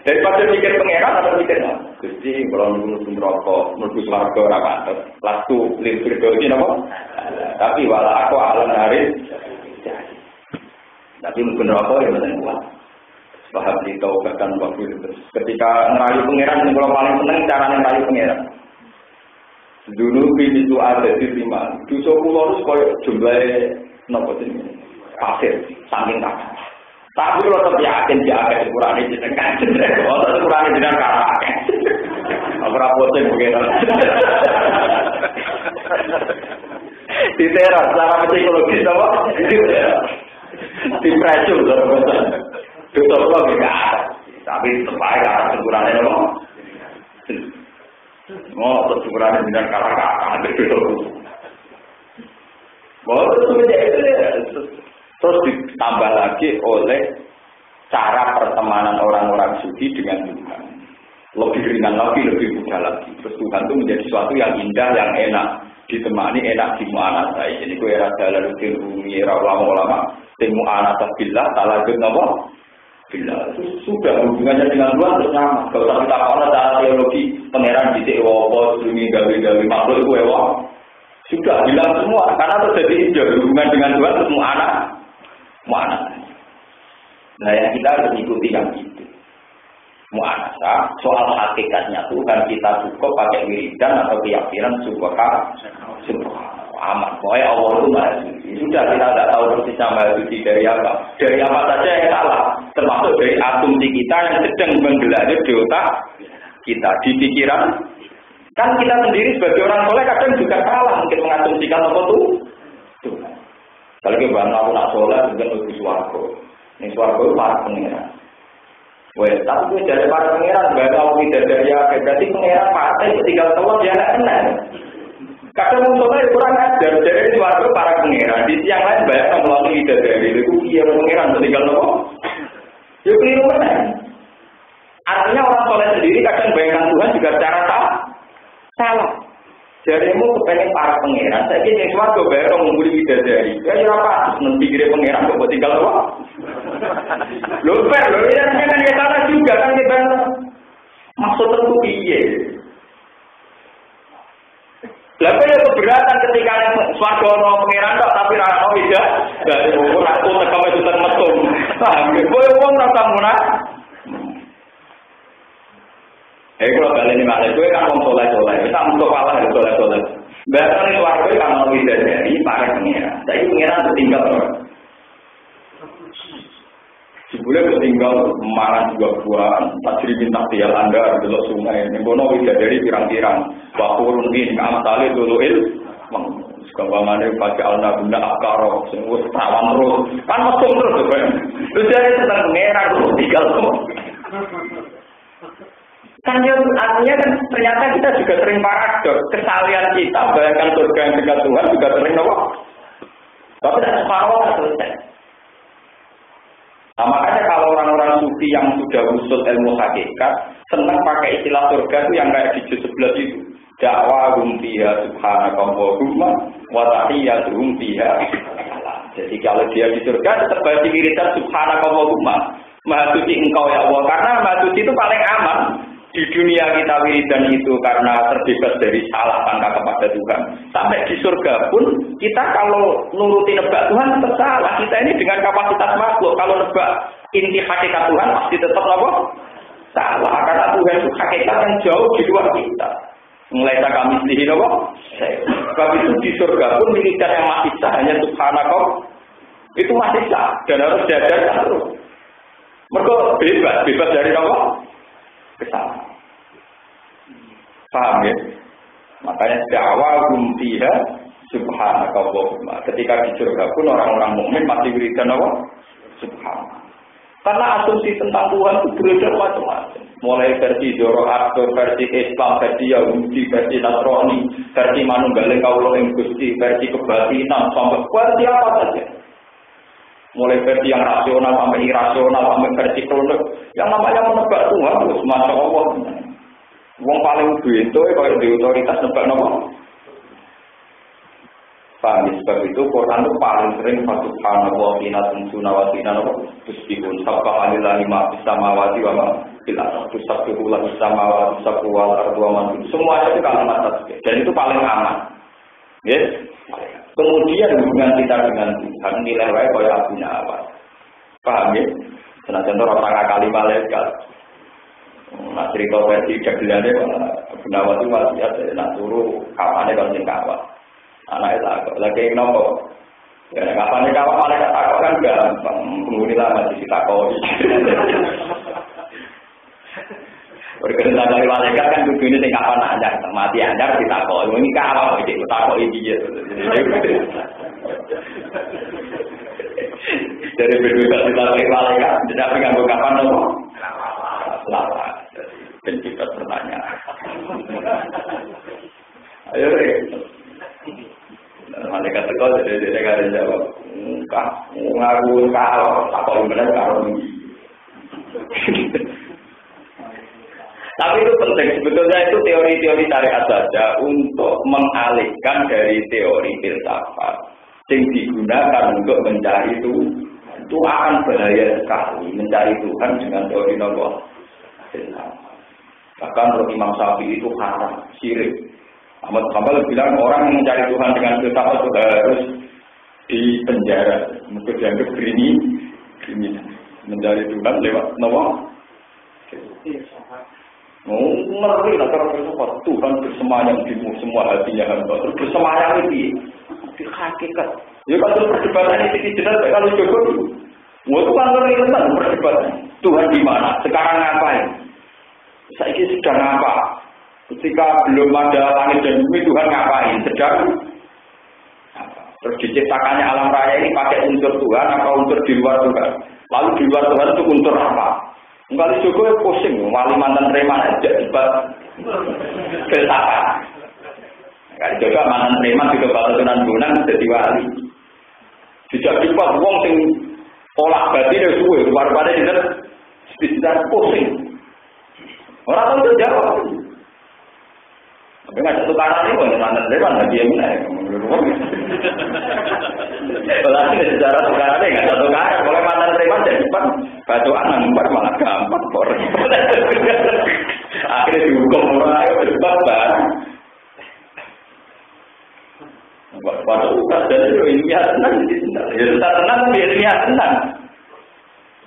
daripada mikir pangeran atau mikir Gusti kalau nunggu rokok, nunggu suarga orang pantas. Lalu limpir dosi apa? Tapi walaku alam naris. Tapi mungkin rokok yang benar kuat. Bahas ditahu bahkan waktu itu. Ketika ngerayu pangeran, yang kalau paling senang cara ngerayu pangeran. Dulu itu ada di lima. Dosa pulau itu koyo jumlahnya nopo ini pasir, saking tak. Tapi kalau tetap yakin dia akan kurangnya jenengan, kalau kurangnya jenengan kalah. Aku rapotin begitu. Diteror secara psikologis apa? Dipressure dalam bahasa. Dosa pulau tidak ada, tapi tetap ada kurangnya nopo. Oh, tersyukuran dengan kakak itu. Terus ditambah lagi oleh cara pertemanan orang-orang suci dengan Tuhan. Lebih ringan lagi, lebih mudah lagi. Terus Tuhan itu menjadi sesuatu yang indah, yang enak. Ditemani enak di mu'anasai. Jadi kue era dalam rumi, era ulama-ulama. Di mu'anasah billah, talajud nama. Bila sudah hubungannya dengan Tuhan terus sama. Kalau kita tahu cara teologi pangeran di Ewopo, Sumi gawe-gawe makhluk itu Ewopo. Sudah bilang semua karena terjadi hubungan dengan Tuhan semua anak. Nah yang kita harus ikuti yang itu. Mu'anasa soal hakikatnya Tuhan kita cukup pakai wiridan atau keyakinan subhanallah aman. Pokoknya Allah itu Maha Suci. Sudah kita tidak tahu persisnya Maha Suci dari apa. Dari apa saja yang salah. Termasuk dari asumsi kita yang sedang menggelar di otak kita, di pikiran. Kan kita sendiri sebagai orang soleh kadang juga salah mungkin mengasumsikan apa itu. Kalau kita bahas aku nak soleh bukan lebih suarga. Ini suarga itu para pengiran. Wah, tapi dari para pengiran bahasa aku tidak dari apa. Berarti pengiran partai ketika tua dia tidak kenal. Kadang untungnya kurang ajar dari suarga para pengiran. Di siang lain banyak yang melalui tidak dari itu. Iya pengiran ketika tua. Ya keliru mana? Artinya orang soleh sendiri kadang bayangkan Tuhan juga secara salah. Jarimu kepengen para pangeran. Saya kira yang suatu bayar mengumpuli bidadari. Ya apa? Nanti kira pangeran kok tinggal apa? Lupa, ya kan ya salah juga kan kita. Maksud tentu iya. Lalu ya keberatan ketika suatu orang pangeran tak tapi rano tidak. Dari umur aku tekam itu termetum. Boleh uang rasa munah. Kalau kalian ini malah gue kan mau soleh-soleh, kita untuk kalah dari soleh-soleh. Bahkan itu warga kan mau bidadari para pengiran. Jadi pengiran tertinggal orang. Sebulan tertinggal makan buah-buahan, tajri bintang tial anda di dalam sungai. Nembono bidadari pirang-pirang. Wakurun bin amtali duluil. Sekambangannya pakai alna bunda akaro, semua perawan terus. Kan mesum terus, terus jadi tentang pengiran terus tinggal semua. Kan ya artinya kan ternyata kita juga sering paradok kesalahan kita bayangkan surga yang dekat Tuhan juga sering apa? Tapi tidak separuh selesai. Nah, makanya kalau orang-orang sufi yang sudah usul ilmu hakikat senang pakai istilah surga itu yang kayak di juz 11 itu dakwah fiha subhanakallahumma wa tahiyyatuhum fiha. Jadi kalau dia di surga tetap baca wiridan subhanakallahumma maha suci engkau ya Allah karena maha suci itu paling aman. Di dunia kita wiridan itu karena terbebas dari salah sangka kepada Tuhan. Sampai di surga pun kita kalau nuruti nebak Tuhan tetap salah. Kita ini dengan kapasitas makhluk. Kalau nebak inti hakikat Tuhan pasti tetap apa? Salah. Karena Tuhan itu hakikat yang jauh di luar kita. Mulai kami sendiri apa? Sebab itu di surga pun wiridan yang masih sah hanya subhanallah itu masih sah dan harus diajarkan terus. Mereka bebas dari apa? Kesalahan. Paham ya? Makanya dakwah fiha subhanakallahumma. Ketika di surga pun orang-orang mukmin masih wiridan apa? Subhanallah. Karena asumsi tentang Tuhan itu berbeda macam-macam. Mulai versi Zoroaster, versi Islam, versi Yahudi, versi Nasrani, versi Manunggaling Kawula ing Gusti, versi kebatinan sampai versi apa saja. Mulai versi yang rasional sampai irasional sampai versi kronik yang namanya menebak Tuhan terus masya Allah. Wong paling bento kalau di otoritas nebak nopo. Paham sebab itu Quran itu paling sering subhanallah wa tunjuna wa nopo tusbihun sabqa lillahi ma fis samawati wa ma fil ardi tusabbihu lahu samawati sab'u wal ardu wa ma semuanya itu kalimat tasbih dan itu paling aman. Yes. Kemudian hubungan kita dengan Tuhan nilai wae kaya abune awas. Paham ya? Senajan ora kali malaikat. Nah cerita versi jagilane Abunawat itu wasiat nak turu kapane kan sing kawat. Anake tak lagi nopo. Ya kapane kawat malaikat tak kan gampang penghuni lama ditakoni. Berkenaan dari malaikat kan tujuannya sing kapan anyar, mati anyar ditakoni. Ini kawat iki ditakoni piye. Dari berdua ditakoni malaikat, tidak nganggo kapan nopo? Selamat. Pencipta pertanyaan. Ayo deh. Malaikat teko jadi ada jawab. Ngaku kalau takoni bener karo iki. Tapi itu penting, sebetulnya itu teori-teori syariat saja untuk mengalihkan dari teori filsafat yang digunakan untuk mencari itu. itu akan bahaya sekali mencari Tuhan dengan teori Allah. Bahkan menurut Imam Syafi'i itu haram, syirik. Ahmad Hanbal bilang orang yang mencari Tuhan dengan filsafat itu harus di penjara, mungkin dianggap kriminal. Mencari Tuhan lewat nama. Ngeri lah kalau filsafat Tuhan bersemayam di semua hatinya hamba. Terus bersemayam itu di hakikat. Ya kalau perdebatan itu jelas kalau Jokowi. Waktu kan ngeri tentang perdebatan. Tuhan di mana? Sekarang ngapain? Saya ini sedang apa? Ketika belum ada langit dan bumi, Tuhan ngapain? Sedang apa? Terus diciptakannya alam raya ini pakai unsur Tuhan atau unsur di luar Tuhan? Lalu di luar Tuhan itu unsur apa? Enggak Jokowi pusing, wali mantan preman aja debat filsafat. Enggak juga mantan preman juga batunan bunan jadi wali. Tidak debat wong sing tolak batin itu suwe, kepada itu tidak pusing. Orang tahu jawab. Tapi nggak satu karang ini bukan mantan preman, nggak dia mana? Berarti sejarah sekarang ini nggak satu karang. Kalau mantan preman jadi batuan nangkut malah gampang kor. Akhirnya dihukum orang ayo berdebat bang. Pada ukas dan itu ilmiah tenang, ya tak tenang tapi ilmiah tenang.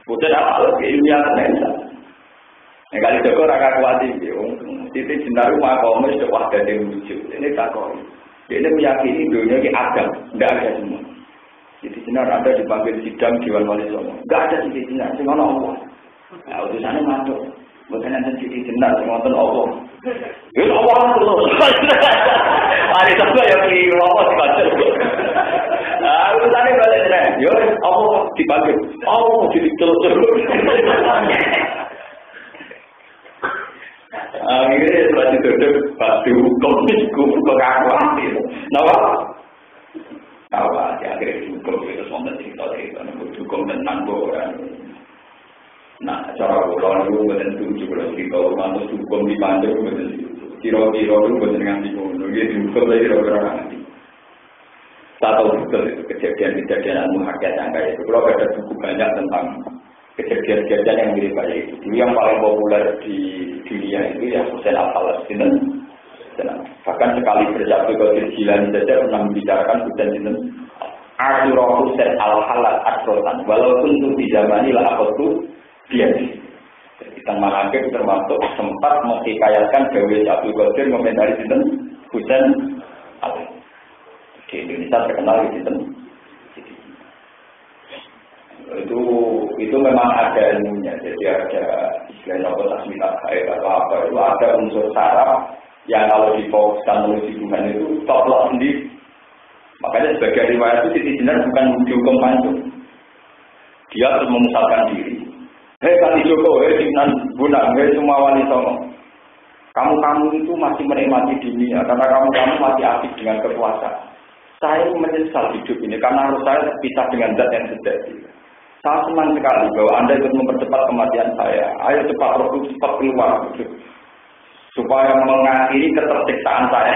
Bukan apa lagi ilmiah tenang. Yang kali Joko raka kuat ini, titik cinta rumah kaum itu wah dari wujud. Ini tak kau. Ini meyakini dunia ini ada, tidak ada semua. Titik cinta ada dipanggil sidang Dewan Wali Songo. Tidak ada titik cinta, semua Allah. Nah utusannya masuk. Bukan ada titik cinta, semua Allah. Ya Allah terus. Hari Sabtu yang di Allah dibaca. Nah utusannya balik nih. Ya Allah dipanggil. Allah terus. Akhirnya setelah ditutup batu hukum itu pengakuan itu, kenapa? Akhirnya hukum itu semua cerita hukum tentang orang. Nah, cara orang itu betul tujuh kalau cerita orang itu hukum di Bandung betul kira-kira itu betul dengan dibunuh, dia hukum lagi orang nanti. Tak tahu betul itu kejadian muhakkak yang kayak itu. Kalau ada buku banyak tentang kejadian-kejadian yang mirip kayak itu. Dulu yang paling populer di dunia itu ya Husain al-Palestina. Bahkan sekali bersatu ke Jilani saja pernah membicarakan Husain itu. Asyurah Husain al-Halal Adrotan. Walaupun itu di zaman ini lah apa itu dia. Kita malangke termasuk sempat menghikayatkan Dewi Abdul Qadir komentari itu Husain al-Halal. Di Indonesia terkenal di situ. Itu memang ada ilmunya, jadi ada istilahnya tasmilah kait atau apa itu ada unsur saraf yang kalau difokuskan menuju Tuhan itu toplok sendiri. Makanya sebagai riwayat itu titik benar bukan dihukum panjang. Dia harus memusatkan diri. Hei Kali Joko, hei Sinan Bunang, hei semua wali songo. Kamu itu masih menikmati dunia karena kamu masih aktif dengan kekuasaan. Saya menyesal hidup ini karena harus saya terpisah dengan zat yang sejati. Saya senang sekali bahwa Anda ikut mempercepat kematian saya. Ayo cepat roh cepat keluar gitu. Supaya mengakhiri ketersiksaan saya.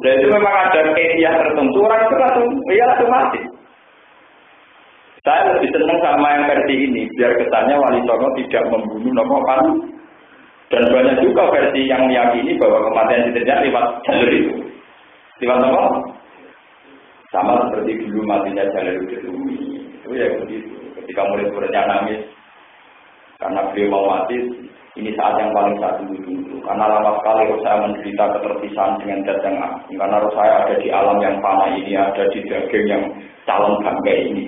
Dan itu memang ada kegiatan tertentu orang itu langsung mati. Saya lebih senang sama yang versi ini biar kesannya Wali Songo tidak membunuh Nokopan. Dan banyak juga versi yang meyakini bahwa kematian tidak lewat jalur itu. Lewat apa? Sama seperti dulu matinya jalur Rumi. Itu ya begitu. Ketika murid-muridnya nangis karena beliau mau mati, ini saat yang paling saya tunggu. Karena lama sekali saya menderita keterpisahan dengan zat yang agung. Karena saya ada di alam yang fana ini, ada di daging yang calon bangkai ini.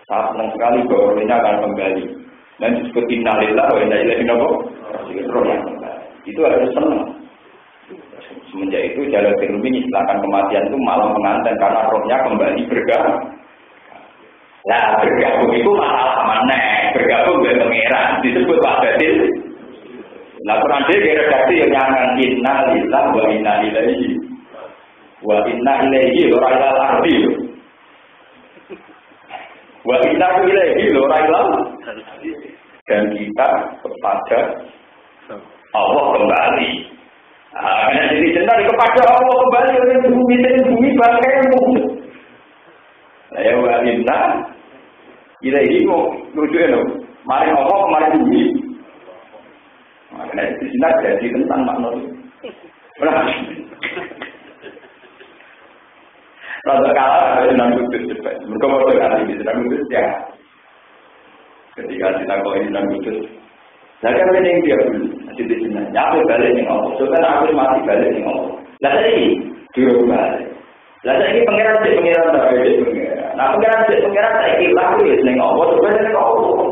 Saya senang sekali bahwa ini akan kembali. Dan disebut innalillah wa inna ilaihi raji'un. Itu harus senang. Semenjak itu jalur Rumi istilahkan kematian itu malah mengantar karena rohnya kembali bergabung. Nah, bergabung itu masalah mana? Bergabung dengan pangeran disebut wahdatil. Nah, Quran dia redaksi yang nyangan inna lillah wa inna ilaihi. Wa inna ilaihi lora'ilal ardi. Wa inna ilaihi lora'ilal. Dan kita kepada Allah kembali. Nah, jadi benar kepada Allah kembali oleh bumi bangkaimu. Ya wa inna ini kok lucunya loh. Mari ngomong, mari bunyi. Makanya di sini jadi tentang makna. Rasa kalah Sunan Kudus cepat. Mereka mau dengar di Sunan Kudus ya. Ketika kita kau Sunan Kudus, saya kan yang dia dulu masih di sini. Aku balik yang Allah. Sebenarnya aku masih balik yang Allah. Lalu ini juru balik. Lalu ini pangeran dari pangeran. Nah pangeran saya kira aku ya seneng Allah. Sebenarnya seneng Allah.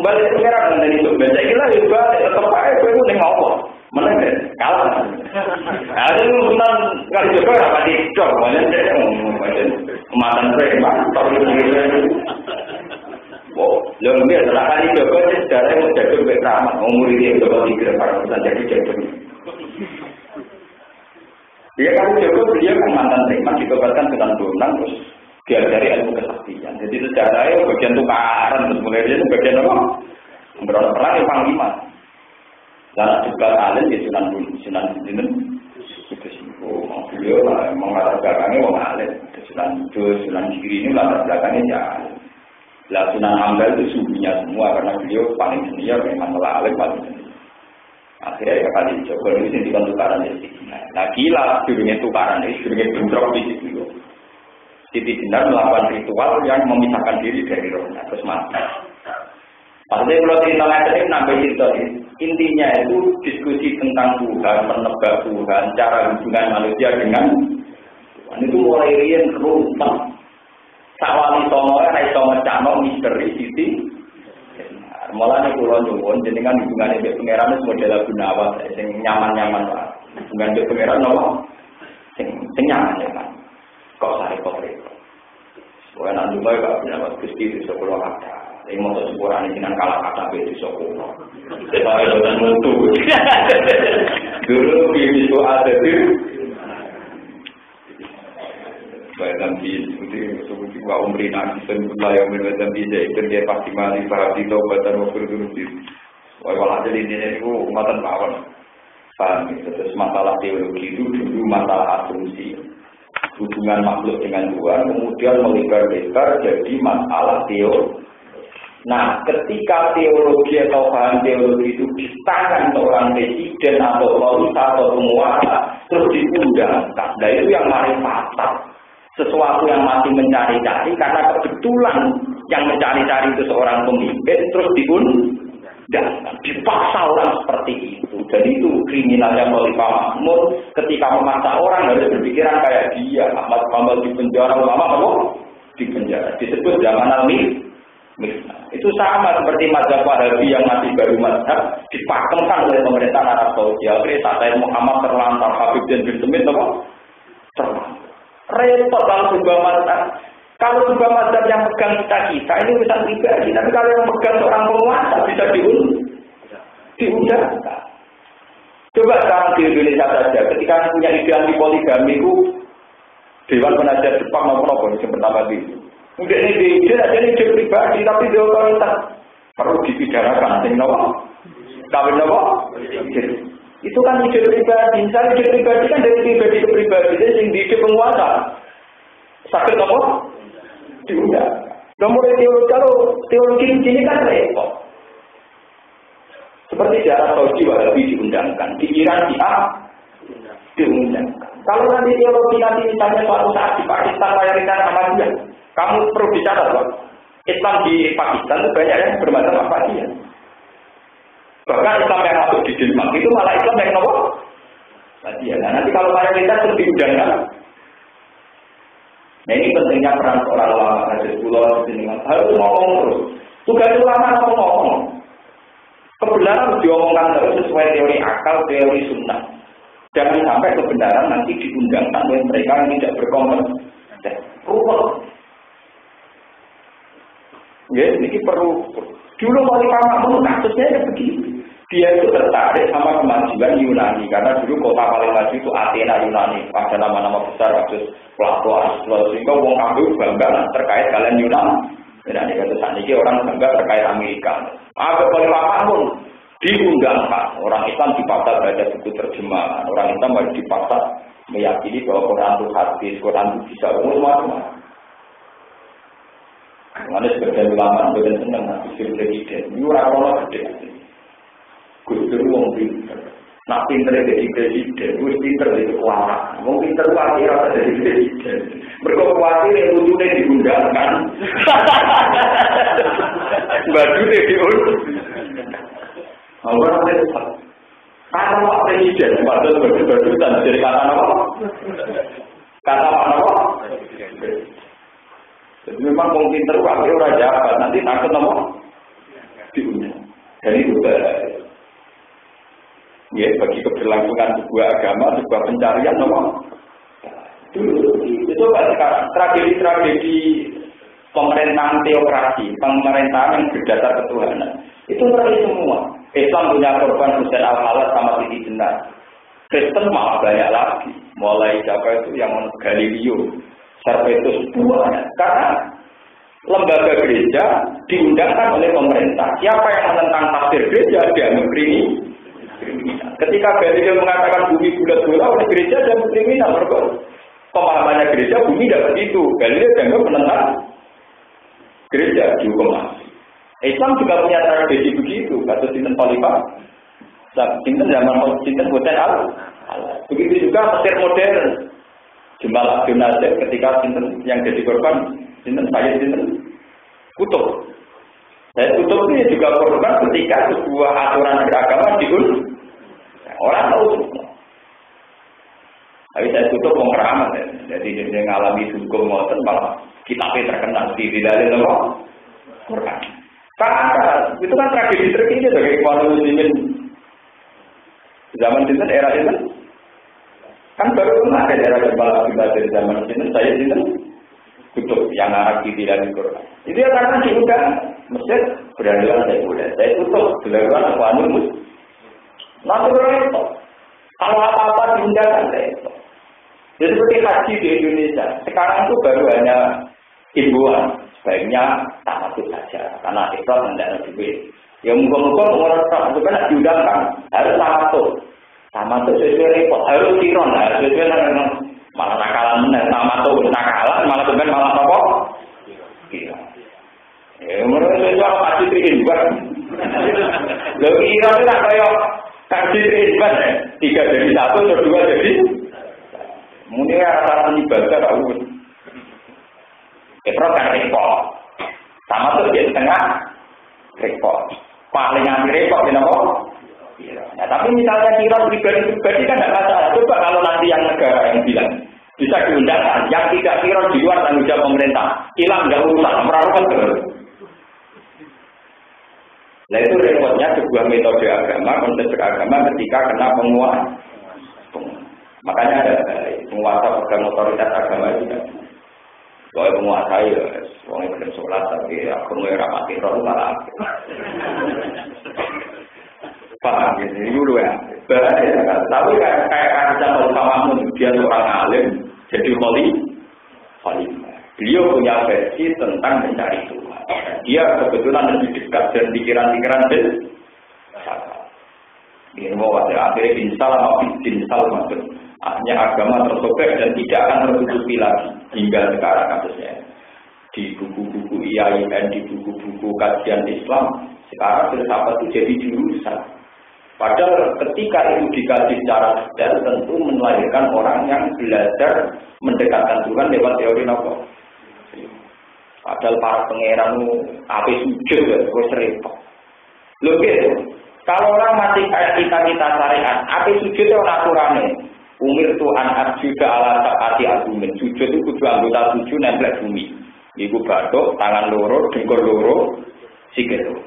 Balik pangeran dari itu. Saya kira ya balik tetap aja aku seneng Allah. Mana kalah. Ada yang Sunan Kalijogo apa di cor, banyak saya ngomong kematan preman, tapi wow, lebih setelah Kalijogo sejarah yang jadi beramah, umur ini sudah 300 jadi jadi. Dia Kalijogo dia kan mantan preman dikabarkan Sunan Bonang terus diajari ilmu kesaktian. Jadi sejarahnya bagian tukaran, terus mulai dia bagian apa? Beron perang yang panglima. Dan juga kalian di Sunan Bunten itu sih, beliau mengatar belakangnya orang alim. Sunan Giri ini latar belakangnya jalan. Lah Sunan Ampel itu suhunya semua karena beliau paling senior memang alim paling senior. Akhirnya ya kali Joko ini sendiri tukaran di sini. Nah gila dulunya tukaran ini, dulunya bentrok di situ. Siti Jenar melakukan ritual yang memisahkan diri dari rohnya terus mati. Pasti kalau cerita lain nambah cerita intinya itu diskusi tentang Tuhan, menebak Tuhan, cara hubungan manusia dengan Tuhan itu mulai rian rumah. Sawali songo ora iso mecano misteri Siti. Mulane kula nyuwun jenengan hubungane mbek pangeran wis model Gunawan sing nyaman-nyaman wae. Hubungan mbek pangeran napa? Sing nyaman-nyaman. Kok sare kok repot. Soale nang duwe kok Gunawan Gusti iso kula kata. Ini mau sepurane dengan kalah kata bedi sokono. Saya sudah mutu. Dulu itu ada di. Bayang di seperti wa umrina senullah yang menwedam di dia pasti mati berarti taubatan wa berdurus. Wala jadi ini itu matan lawan. Paham terus masalah teologi itu dulu masalah asumsi. Hubungan makhluk dengan Tuhan kemudian melebar-lebar jadi masalah teologi. Nah, ketika teologi atau paham teologi itu di tangan seorang presiden atau pemerintah atau penguasa terus diundangkan, nah itu yang paling fatal. Sesuatu yang masih mencari-cari karena kebetulan yang mencari-cari itu seorang pemimpin terus diundangkan, dipaksa orang seperti itu. Dan itu kriminalnya Khalifah Mahmud ketika memaksa orang harus berpikiran kayak dia. Ahmad Bambal di penjara, ulama apa? Di penjara. Disebut zaman al-Mil. Itu sama seperti mazhab Wahabi yang masih baru mazhab dipakemkan oleh pemerintah Arab Saudi. Akhirnya Sayyid Muhammad terlantar, Habib dan bin Semit apa? Terlantar. Repot kalau sebuah mazhab. Kalau sebuah mazhab yang pegang kita ini urusan pribadi. Tapi kalau yang pegang seorang penguasa bisa diundangkan. Coba sekarang di Indonesia saja, ketika punya ide anti poligami itu Dewan Penasihat Jepang maupun apa yang pertama itu. Mungkin ini ide pribadi, tapi di otoritas perlu dipidanakan. Kawin apa? Itu kan ide pribadi. Misalnya ide pribadi kan dari pribadi ke pribadi. Jadi yang ide penguasa sakit apa? Diundang. Nomor teologi kalau teologi ini kan repot. Seperti di Arab Saudi Wahabi diundangkan, di Iran diundangkan. Kalau nanti teologi nanti misalnya suatu saat di Pakistan mayoritas Ahmadiyah. Kamu perlu bicara loh, Islam di Pakistan itu banyak yang bermacam Ahmadiyah. Bahkan Islam yang masuk di Denmark itu malah Islam yang nomor Ahmadiyah. Nah nanti kalau mayoritas lebih diundangkan. Nah ini pentingnya peran seorang ulama hadis pulau harus ngomong terus. Tugas ulama apa ngomong? Kebenaran harus diomongkan terus sesuai teori akal, teori sunnah. Jangan sampai kebenaran nanti diundangkan oleh mereka yang tidak berkompeten. Ruwet. Ya, ini perlu. Dulu Khalifah Mahmud kasusnya begini. Dia itu tertarik sama kemajuan Yunani karena dulu kota paling maju itu Athena Yunani. Ada nama-nama besar kasus Plato, sehingga wong kabeh bangga terkait kalian Yunani. Dan ini saat ini orang bangga terkait Amerika. Ada Khalifah Mahmud diundangkan. Orang Islam dipaksa baca buku terjemahan. Orang Islam harus dipaksa meyakini bahwa Quran itu hadis, Quran itu bisa umum macam-macam. Mana sebagian ulama bukan senang hasil presiden. Ini orang-orang gede. Gus Dur wong pinter. Nak pinter jadi presiden, wis pinter itu kuat. Wong pinter kuat ora jadi presiden. Mergo kuwatir yang lucunya diundangkan. Bajune diundang. Orang itu kata Pak Presiden, padahal berdua-dua dari kata apa? Kata apa? Jadi memang wong pinter wae ora jabat, nanti takut apa? Diundang. Dan itu ya bagi keberlangsungan sebuah agama, sebuah pencarian apa? Itu sekarang tragedi-tragedi pemerintahan teokrasi, pemerintahan yang berdasar ketuhanan. Itu berarti semua. Islam punya korban Husain al-Khalaf sama Siti Jenar. Kristen malah banyak lagi. Mulai siapa itu yang Galileo, Servetus buahnya. Karena lembaga gereja diundangkan oleh pemerintah. Siapa yang menentang tafsir gereja dianggap kriminal. Ketika Galileo mengatakan bumi bulat bola oleh gereja dan kriminal, pemahamannya gereja bumi tidak begitu. Galileo dianggap menentang gereja dihukum mati. Islam juga punya tradisi begitu. Kata Sinten Khalifah, Sinten zaman Sinten Husain al-Khalaf. Begitu juga Mesir modern. Jemaah Abdul Nasir ketika Sinten yang jadi korban, Sinten saya Sinten Kutub. Saya Kutub ini juga korban ketika sebuah aturan beragama diundang. Orang tahu semua. Tapi saya Kutub pengeraman. Jadi dia mengalami hukum ngoten malah kitabnya terkenal di dalam Quran. Karena itu kan tragedi terkini bagi kaum muslimin zaman Sinten era Sinten kan baru ada era Jabal Abdullah dari zaman Sinten saya Sinten Kutub yang Arab di dalam Quran. Itu ya karena diundang Mesir beradaban saya Kutub beradaban Al-Quran natural itu. Kalau apa-apa diundang saya itu. Jadi seperti haji di Indonesia sekarang itu baru hanya himbauan. Sebaiknya tamatut saja, karena ikhlas tidak ada duit. Ya muka-muka orang itu kan diundangkan harus tamatut sesuai repot, harus tiron, sesuai malah nakalan benar, tamatut nakalan, malah sebenarnya malah apa? Iya. Ya menurut saya pasti terimbas. Lalu tiron itu tak kayak kaji terimbas ya, 3 jadi 1 atau 2 jadi. Mungkin rata-rata ibadah aku. Efro kan repot, sama tuh di tengah repot, paling anti repot di nomor. Nah, tapi misalnya kira pribadi kan tidak masalah. Coba kalau nanti yang negara yang bilang bisa diundangkan, yang tidak kira di luar tanggung jawab pemerintah, hilang nggak urusan, merarukan terus. Nah itu repotnya sebuah metode agama, konsep beragama ketika kena penguasa. Makanya ada penguasa pegang otoritas agama itu kan. Kalau penguasa ya, orang yang sholat tapi aku mau rapati roh malah. Paham ini dulu ya. Tapi kayak Rasul Muhammad dia seorang alim, jadi khalifah. Beliau punya versi tentang mencari Tuhan. Dia kebetulan lebih dekat dan pikiran-pikiran ini mau akhirnya insal maksud. Hanya agama tersobek dan tidak akan tertutupi lagi hingga sekarang kasusnya. Di buku-buku IAIN, di buku-buku kajian Islam, sekarang filsafat itu jadi jurusan. Padahal ketika itu dikaji secara detail, tentu melahirkan orang yang belajar mendekatkan Tuhan lewat teori nopo. Padahal para pangeran ape sujud ya, wis repot. Lho kalau orang masih kayak kita syariat, ape sujud itu aturannya. Umir Tuhan juga ala sakati agumen. Sujud itu kudu anggota tujuh nempel bumi. Iku batuk, tangan loro, dengkul loro, sikil loro.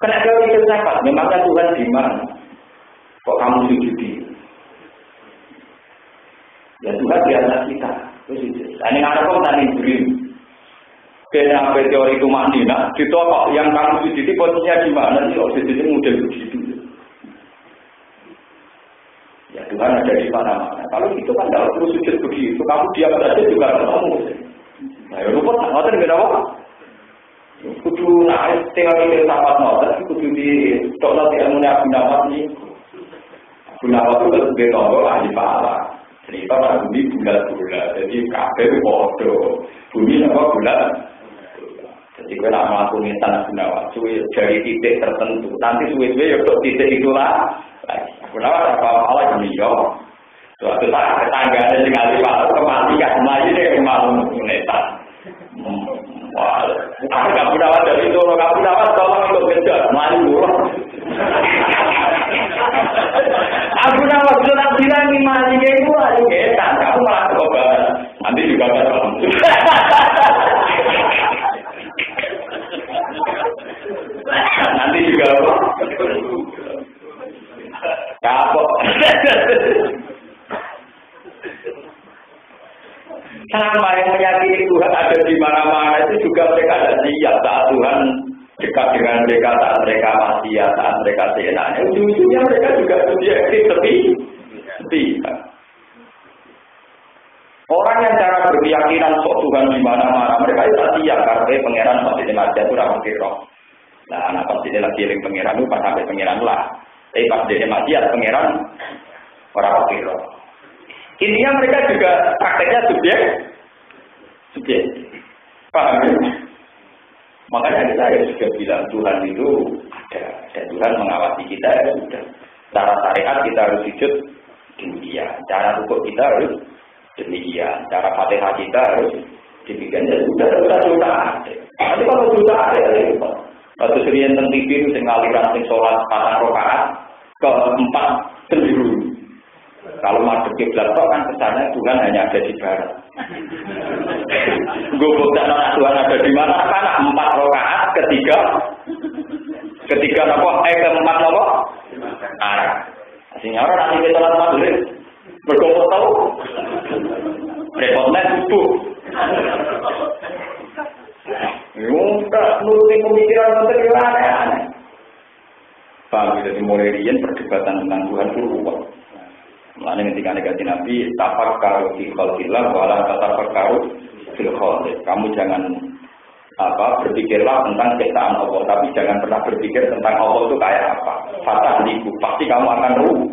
Kena teori filsafat, memangnya Tuhan di mana? Kok kamu sujudi? Ya Tuhan di atas kita. Ini ada kok tadi dream. Kena teori itu maknina, ditolak yang kamu sujudi posisinya di mana sih? Oh, sujudi model begitu. Ya Tuhan ada di mana-mana. Kalau gitu kan tidak perlu sujud begitu. Kamu diam saja juga ketemu. Nah, ya rumput, ngotot nggak apa. Kudu naik teori filsafat ngotot. Kudu di dokter ilmu Abu Nawas ini. Abu Nawas itu lebih tombol ahli pahala. Cerita nak bumi bulat-bulat, jadi kabeh podo. Bumi apa bulat? Jadi kalau nak melakukan tanah Gunawan, suwe dari titik tertentu, nanti suwe-suwe ya untuk titik itulah. Gunawan apa malah gini yo. Suatu saat tetangganya sekali malu kematian, lagi dia malu menetas. Wah, nggak Gunawan dari itu, nggak Gunawan tolong untuk kejar, malu dulu. Aku nama sudah bilang ini mati kayak gua, ketan, kamu malah coba, nanti juga nggak tahu. Nanti juga apa? Kapok. Sama yang meyakini Tuhan ada di mana-mana itu juga mereka ada siap saat Tuhan dekat dengan mereka, saat mereka maksiat, saat mereka seenaknya. Ujung-ujungnya mereka juga subjektif sepi. Orang yang cara berkeyakinan sok Tuhan di mana-mana, mereka itu siap karena pangeran masih di masjid itu ramah roh. Nah, anak pasti dia lagi eling pangeran itu pas sampai pangeran lah. Tapi pas dia maksiat pangeran orang roh. Intinya mereka juga prakteknya subjek. Paham ya? Makanya saya juga bilang Tuhan itu ada, dan Tuhan mengawasi kita ya sudah. Cara syariat kita harus hidup demikian, cara hukum kita harus demikian, cara fatihah kita harus demikian. Ya sudah ada. Tapi kalau sudah ada ya Pak. Waktu serian tentang TV itu aliran sing sholat 4 rakaat ke-4 sendiri. Kalau madhep kiblat kan kesannya Tuhan hanya ada di barat. Gue bukan Tuhan ada di mana? Karena 4 rakaat ketiga apa? Keempat apa? Arah. Artinya orang nanti kita sholat maghrib berkumpul tahu. Repotnya subuh. Enggak nuruti pemikiran menteri aneh-aneh. Paham, jadi mulai rian perdebatan tentang Tuhan itu ruwet. Mulanya ketika negatif Nabi, tafakkaru fi khalqillah wala tatafakkaru fil khaliq. Kamu jangan berpikirlah tentang ciptaan Allah, tapi jangan pernah berpikir tentang Allah itu kayak apa. Fatah liku, pasti kamu akan rugi.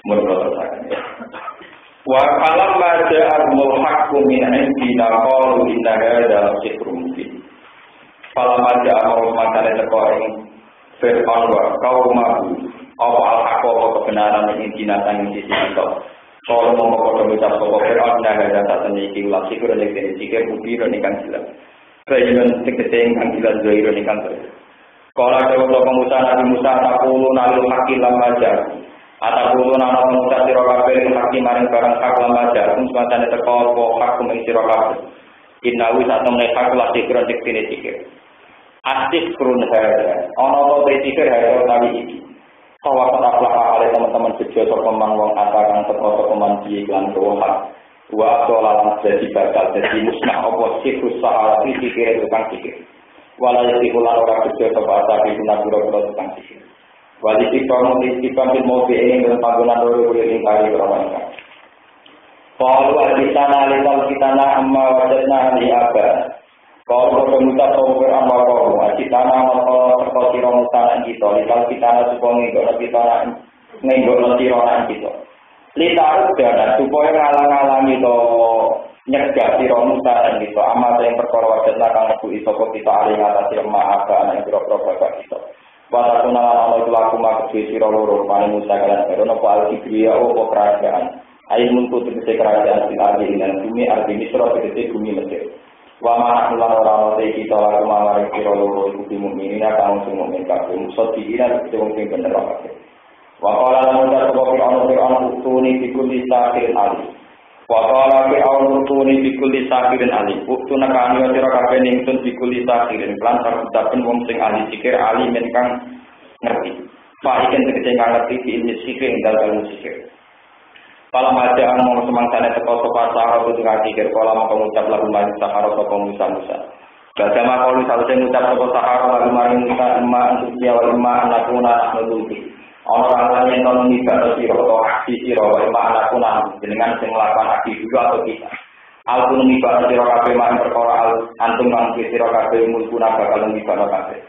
Menurut saya. Wa qalam ma ja'al haqqu min 'indina qalu inna hadza sihrun mubin. Falamma ja'al makane teko ing Fir'aun wa kaumahu apa al-haqqa kebenaran yang dinatang di sisi kita. Kalau mau mengucap sapa Fir'aun hadza satene iki ulah sikur nek dikir bukiro nikan jelas. Bayan tegese ingkang jelas zahir nikan jelas. Kalau ada pengusaha Nabi Musa takulu nalul haqqi lamaja. Ataupun ana pengusaha sira kabeh haqqi maring barang hak lamaja. Semacane teko apa hak kumeng sira kabeh. Innahu satamne hak la sikur nek dikir. Asik kurun harga, ono berpikir harga tadi ini. Kalau kata oleh teman-teman sejauh sopeman wong atakan teko sopeman di iklan doa, wa solat jadi bakal jadi musnah opo sikus sahara pikir tukang pikir. Walau dikulang orang sejauh sopeman tapi guna biro-biro tukang pikir. Wali tikam ilmu ini berpanggungan dulu boleh ingkari berapa. Kalau kita na amma wajadna di abad. Kalau pemuda tahu beramal kau, kita nama kau sirong tanah kita. Kalau kita supaya nggak sirong kita. Litar dan supaya ngalang-ngalang itu nyegah sirong tanah kita. Amat yang perkara wajib nakal aku isoko kita aling atas lemah apa anak biro-biro kita. Pada tunalan Allah laku maksud sirong loro paling musa kalian. Karena apa al-kibria apa kerajaan. Air muncul terkese kerajaan kita di dan bumi artinya surah terkese bumi Mesir. Wa ma ulang orang te kita lalu mawari kira loro iku mukminin kaum sing mukmin kabeh musad diina wong sing bener kabeh. Wa qala lan ono tuni bikuli sakirin ali. Wa qala bi ono-tuni bikuli sakirin ali. Uktuna kami sira kabeh ning tun bikuli sakirin lan sartaken wong sing ahli sikir ali men kang ngerti. Fa iken tegese kang ngerti iki sikir dalem sikir. Kalau macam mau semangsane teko sopa sahara itu ngakir kalau mau mengucap lagu mari sahara sopa Musa. Bagaimana kalau misalnya mengucap sopa sahara lagu mari Musa emak untuk dia emak anakuna anak nulungi. Orang yang non ibadah siro atau aksi siro emak anakuna dengan melakukan aksi juga atau kita. Alpun ibadah siro kafe main perkara antum mangki siro kafe mulkuna bakal ibadah kafe.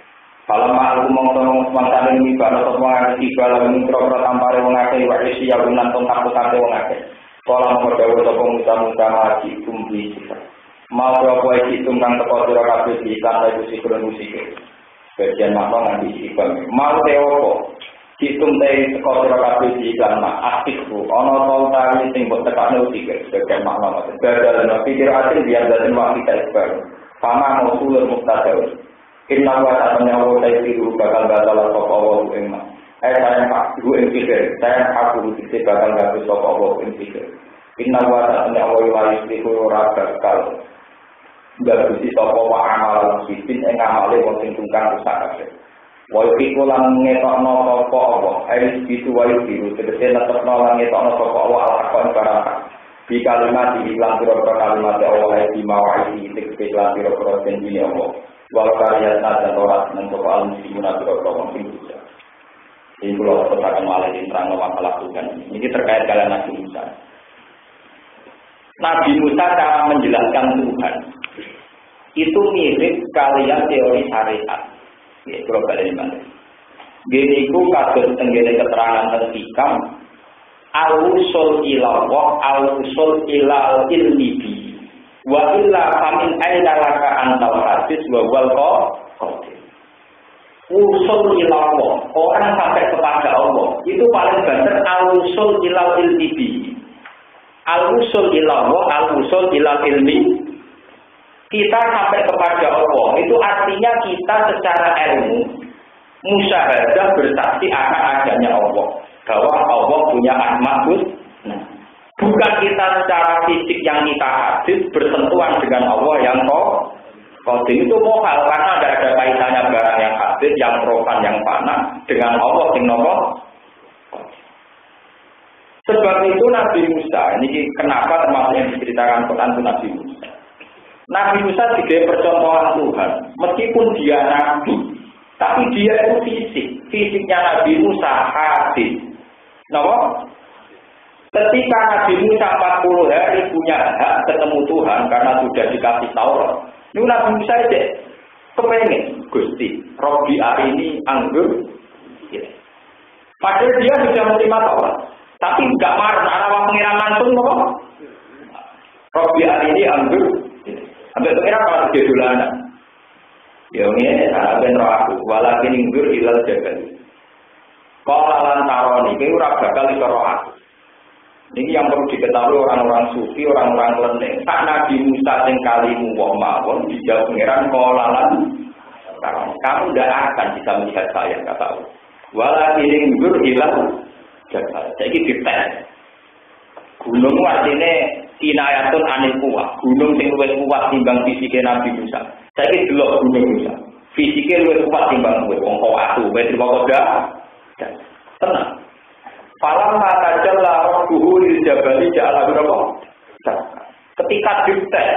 Kalau aku mongso mangkane iki bala sapa iki bala mikro tampare wong akeh wae isi ya gunan tongkak-tongkak wong akeh. Kala mongko dawuh sapa muta-muta mati kumbi sifat. Mau apa iki tungkang teko sira kabeh iki kan iku sikron musik. Bagian makna nganti sifat. Mau te opo? Hitung te teko sira kabeh iki kan aktifku. Ana tol tali sing mbok tekane iki bagian makna. Dadal pikir atin biar daden waktu tak Fama mausulul muqtadar. Inna wa ta'ala wa ta'ala bakal batal sapa wa ing ma. Saya pak guru ing pikir, saya aku dite bakal batal sapa wa ing pikir. Inna wa ta'ala wa yu'alliku ora bakal bagusi sapa wa amal sipin ing amale wong sing tungkang rusak kabeh. Wa iku lan ngetokno sapa apa, aris itu wa iku tegese netepno lan ngetokno sapa wa al-haqan barang. Di kalimat dihilang pira-pira kalimat Allah di mawa'idi tegese lan pira-pira janji Allah. Walau karya dan orang mencoba alam simuna berobong bisa. Ini kalau kita malah diterang masalah Tuhan. Ini terkait kalian Nabi Musa. Nabi Musa cara menjelaskan Tuhan itu mirip kalian teori syariat. Ya, kalau kalian mana? Gini ku kasus tenggene keterangan tertikam al-usul ilallah al-usul ilal ilmibi. Wa illa famin aina laka antal hadis wa wal qadir. Usul ilallah, orang sampai kepada Allah itu paling benar al-usul ilal ilmi. Al-usul ilallah, al-usul ilal ilmi. Kita sampai kepada Allah itu artinya kita secara ilmu musyahadah bersaksi akan adanya Allah, bahwa Allah punya asma husna. Bukan kita secara fisik yang kita hadis bersentuhan dengan Allah yang qadim itu mohal karena tidak ada kaitannya barang yang hadis, yang profan, yang fana dengan Allah yang nomor. Sebab itu Nabi Musa, ini kenapa termasuk yang diceritakan Quran itu Nabi Musa. Nabi Musa juga percontohan Tuhan, meskipun dia nabi, tapi dia itu fisik. Fisiknya Nabi Musa hadis. Nomor ketika Nabi Musa 40 hari punya hak ketemu Tuhan karena sudah dikasih Taurat. Ini Nabi Musa aja kepengen Gusti, Robbi arini anggur. Ya. Padahal dia sudah menerima Taurat, tapi enggak marah arah pengiran langsung kok. Robbi arini anggur. Sampai pengiran kalau dia dolanan. Ya ini ana ben roh aku, walakin inggur ilal jabal. Qala lan taroni, kowe ora bakal iso roh aku. Ini yang perlu diketahui orang-orang sufi, orang-orang leneh. Sak Nabi Musa sing kalimu wa mawon dijawab pangeran kolalan. Kamu tidak akan bisa melihat saya, kata Allah. Walakin inggur ilal jabal. Saiki dites. Gunung artine kinayatun anil kuwah. Gunung sing luwih kuat timbang fisike Nabi Musa. Saiki delok gunung Musa. Fisike luwih kuat timbang kowe wong watu, wis terima kodha. Tenang. Falam mata jalla rabbuhu lil jabali ja'ala berapa? Ketika dites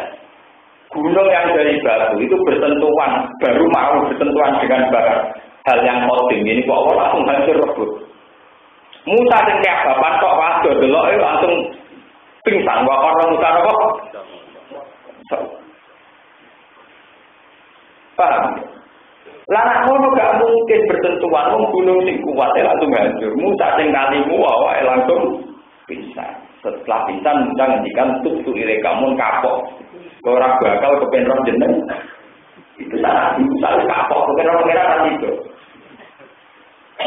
gunung yang dari batu itu bersentuhan, baru mau bersentuhan dengan barang hal yang qadim ini kok Allah langsung hancur rebut. Musa sing kayak bapak kok waduh delok langsung pingsan wa orang Musa kok. Paham? Lah ngono gak mungkin bersentuhan wong gunung sing kuat langsung hancur. Musa sing kalimu wae langsung bisa. Setelah bisa Musa ngendikan tutu ire kamu kapok. Ora bakal kepen roh jeneng. Itu salah Musa kapok kepen roh kira itu.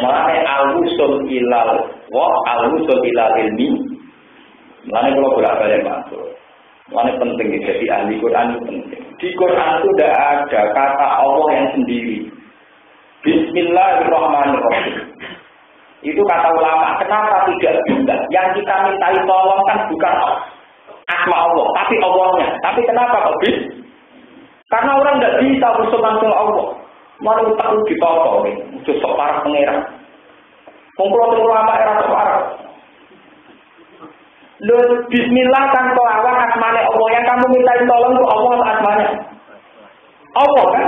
Mulane al-usul ilal wa al-usul ilal ilmi. Mulane kalau bolak-balik masuk. Mulane penting jadi ahli Quran itu penting. Di Quran itu tidak ada kata Allah yang sendiri. Bismillahirrahmanirrahim. Itu kata ulama. Kenapa tidak bisa? Yang kita mintai tolong kan bukan asma Allah, tapi Allahnya. Tapi kenapa kok bisa? Karena orang tidak bisa usul langsung Allah. Malu tak ditolong. Itu sok para pengeran. Kumpul ulama era sekarang. Bismillah kan kelawan asmane Allah yang kamu minta tolong ke Allah asmanya Allah kan,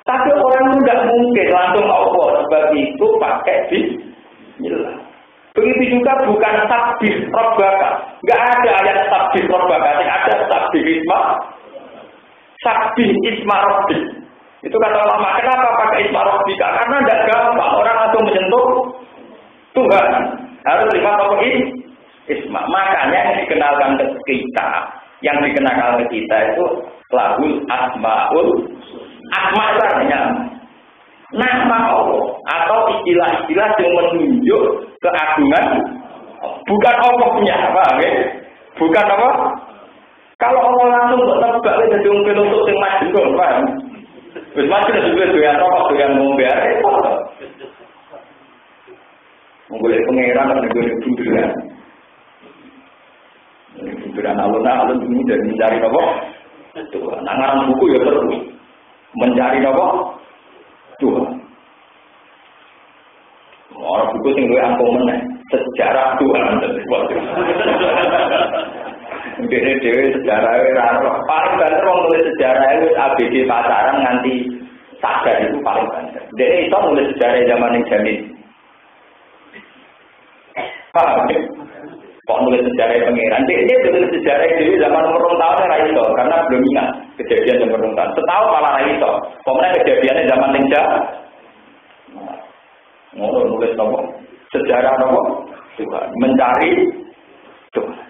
tapi orang itu tidak mungkin langsung Allah, sebab itu pakai Bismillah. Begitu juga bukan tasbih robbaka, nggak ada ayat tasbih robbaka, ada tasbih isma, tasbih isma robbi. Itu kata ulama, kenapa pakai isma rabbika? Karena tidak gampang orang langsung menyentuh Tuhan. Harus lewat apa isma. Makanya yang dikenalkan ke kita, itu lahul asmaul. Asma itu artinya nama Allah atau istilah-istilah yang menunjuk keagungan, bukan Allahnya, paham ya? Bukan apa? Kalau Allah langsung tebak jadi orang penutup yang majnun, paham? Wis majnun juga doyan rokok, doyan ngombe arek. Menggolek pangeran dan menggolek bunderan. Bunderan alun-alun ini dari mencari apa? Tuhan. Nangaran buku ya terus mencari apa? Tuhan. Orang buku sing luwih angkumen sejarah Tuhan. Dewe sejarah ora paling banter wong nulis sejarah itu ABG pacaran nganti sadar itu paling banter. Dewe iso nulis sejarah zaman yang jamin. Paham ya? Kok nulis sejarah pangeran? Dia nulis sejarah dewe zaman umur tahun ora iso karena belum ingat kejadian zaman umur tahun. Setahu malah ora iso. Pokoknya kejadiannya zaman yang nulis apa? Sejarah apa? Tuhan mencari Tuhan.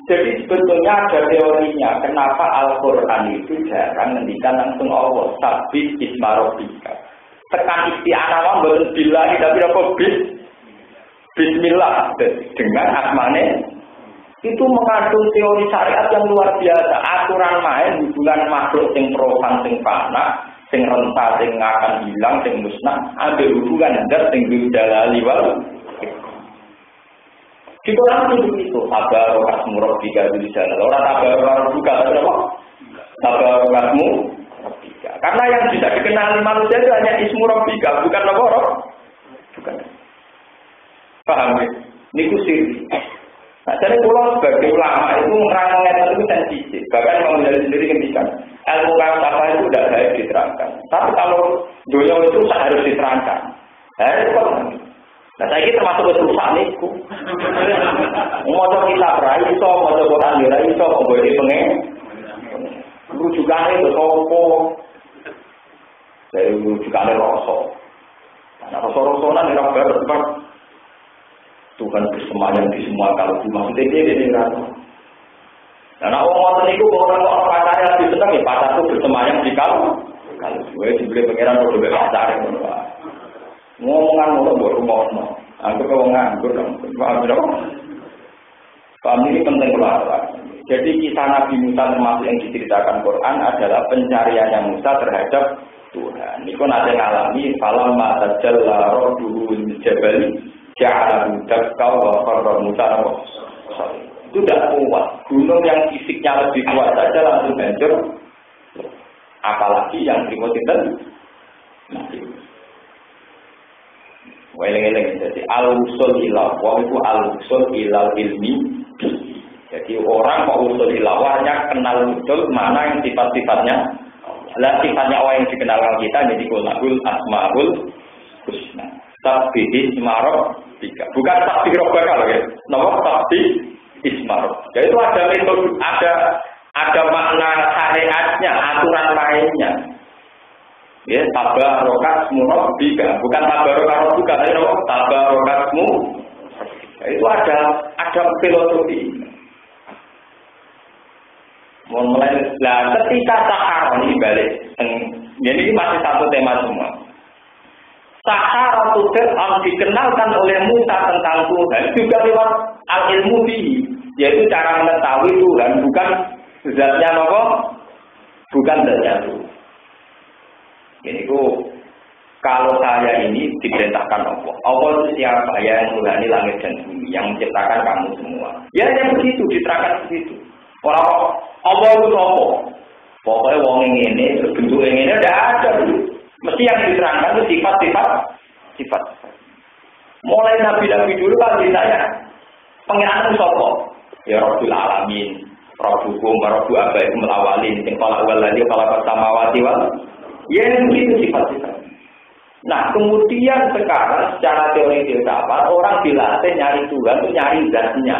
Jadi sebetulnya ada teorinya kenapa Al-Quran itu jarang ngendikan langsung Allah. Sabit isma rabbika. Tekan isti'anah bukan billahi tapi apa bismillah dengan asmane itu mengandung teori syariat yang luar biasa. Aturan main hubungan makhluk sing profan sing fana, sing renta sing akan hilang sing musnah, ada hubungan zat sing dalali wal kita langsung begitu, tabarokasmu rabbika bisa. Orang tabarokasmu tapi apa? Tabarokasmu rabbika. Karena yang bisa dikenali manusia itu hanya ismu rabbika, bukan apa roh? Bukan. Paham ya? Ini sirri. Nah, jadi pulau sebagai ulama itu menerangkan itu sensitif. Bahkan Imam Ghazali sendiri ngendikan, ilmu falsafah itu tidak baik diterangkan. Tapi kalau dunia itu harus diterangkan. Itu kan. Nah, saya ini termasuk kesusahan itu. Mau kita berai, so mau Quran berai, so mau boleh pengen. Rujukannya itu sopo. Saya rujukannya rosok. Nah, rosok-rosokan ini rabar. Tuhan bersemayam di semua kalau maksudnya dia ini rasa. Nah, orang-orang itu orang-orang pacarnya lebih senang ya pacarku bersemayam di kalau gue dibeli pengiran udah pacarnya ngomongan rumah aku kalau nganggur paham ini penting keluar. Jadi kisah Nabi Musa termasuk yang diceritakan Quran adalah pencariannya Musa terhadap Tuhan. Ini kan ada ngalami falam mata jalla rabbuhu jabali ja'alahu dakka wa farra Musa itu tidak kuat. Gunung yang fisiknya lebih kuat saja langsung hancur. Apalagi yang primotitan mati. Weleng-weleng jadi al-usul ilah, wah itu al-usul ilal ilmi. Jadi orang mau usul ilawahnya kenal betul mana yang sifat-sifatnya. Lah sifatnya orang yang dikenal kita jadi kulahul asmaul husna. Tasbih ismarok tiga. Bukan tasbih robbaka ya. Nomor tasbih ismarok. Jadi itu ada metode, ada makna syariatnya, aturan mainnya. Ya, tabarokasmu rabbika, bukan tabarokasmu juga, tapi tabarokasmu. Itu ada filosofi. Mulai lah ketika sahar ini balik, jadi masih satu tema semua. Sahar itu dikenalkan oleh Musa tentang Tuhan juga lewat al-ilmu bihi, yaitu cara mengetahui Tuhan bukan zatnya apa, bukan zatnya Tuhan. Ini kalau saya ini diperintahkan Allah itu siapa yang menghuni langit dan bumi, yang menciptakan kamu semua. Ya yang begitu, diterangkan begitu. Orang Allah itu apa? Pokoknya wong ini, bentuk ini ada. Mesti yang diterangkan itu sifat. Mulai nabi-nabi dulu kan ditanya, pengiran itu apa? Ya Rabbul Alamin, Rabbukum, Rabbu Abaikum Al-Awalin, yang kalau awal lagi, kalau samawati wal. Ya begitu sifat-sifat. Nah kemudian sekarang secara teori filsafat orang dilatih nyari Tuhan itu nyari zatnya,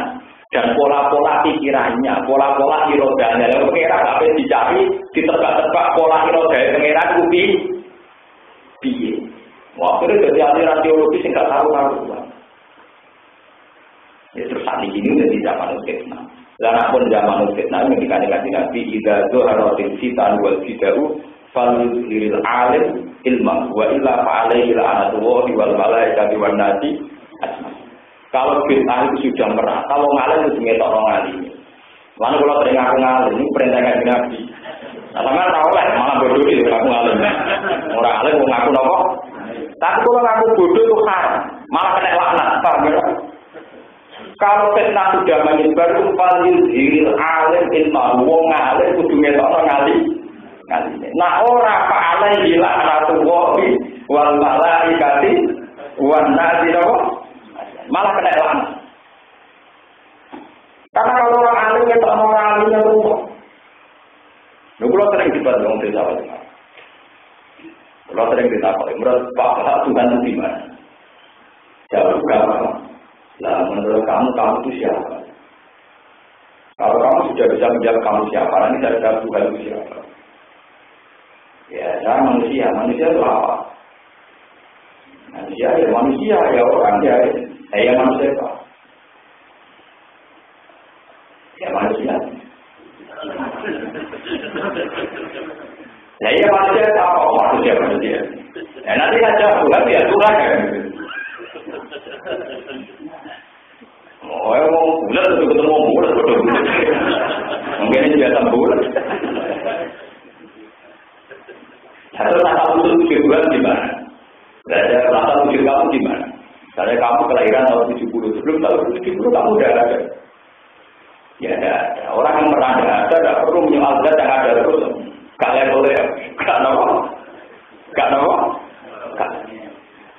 dan pola-pola pikirannya, pola-pola irodanya. Lalu pengeran apa dicari, ditebak-tebak pola irodanya pengeran kupi, piye. Waktu itu jadi aliran teologis yang nggak tahu-tahu. Ya terus saat ini di zaman fitnah. Lalu pun zaman fitnah ketika Nabi Idza zuharatil fitan wal fidau falil alim ilma wa illa fa'alaihi la'natullahi wal malaikati wan nasi ajmain. Kalau fitnah itu sudah merah, kalau ngalim itu ngetok orang ngalim. Lalu kalau sering aku ngalim, ini perintah Nabi. Nah, sama tahu lah, malah bodoh itu aku ngalim. Orang ngalim mau ngaku nopo. Tapi kalau ngaku bodoh itu haram, malah kena laknat. Paham ya? Kalau fitnah sudah menyebar, falil hiril alim ilma, wong ngalim kudu ngetok orang ngalim. Nah orang fa'alaihi la'natullahi wal malaikati wan nasi nopo. Malah kena laknat. Karena kalau orang alim itu orang alimnya rumput. Kalau sering debat dengan desa Wajah, kalau sering ditakoi, menurut Pak Tuhan itu di mana? Jawab kamu. Lah menurut kamu itu siapa? Kalau kamu sudah bisa menjawab kamu siapa, nanti saya jawab Tuhan itu siapa? Ya, saya manusia. Manusia itu apa? Manusia ya orang ya. Saya manusia apa? Ya manusia. Saya manusia apa? Manusia. Ya nanti saja Tuhan ya Tuhan kan. Oh, mau bulat itu ketemu bulat betul. Mungkin ini biasa bulat. Satu rasa usul Tuhan di mana? Ada rasa usul kamu di mana? Karena kamu kelahiran tahun 70, sebelum tahun 70 kamu udah ada. Ya ada. Orang yang pernah ada tidak perlu menyoal zat yang ada terus. Kalian boleh, gak nopo.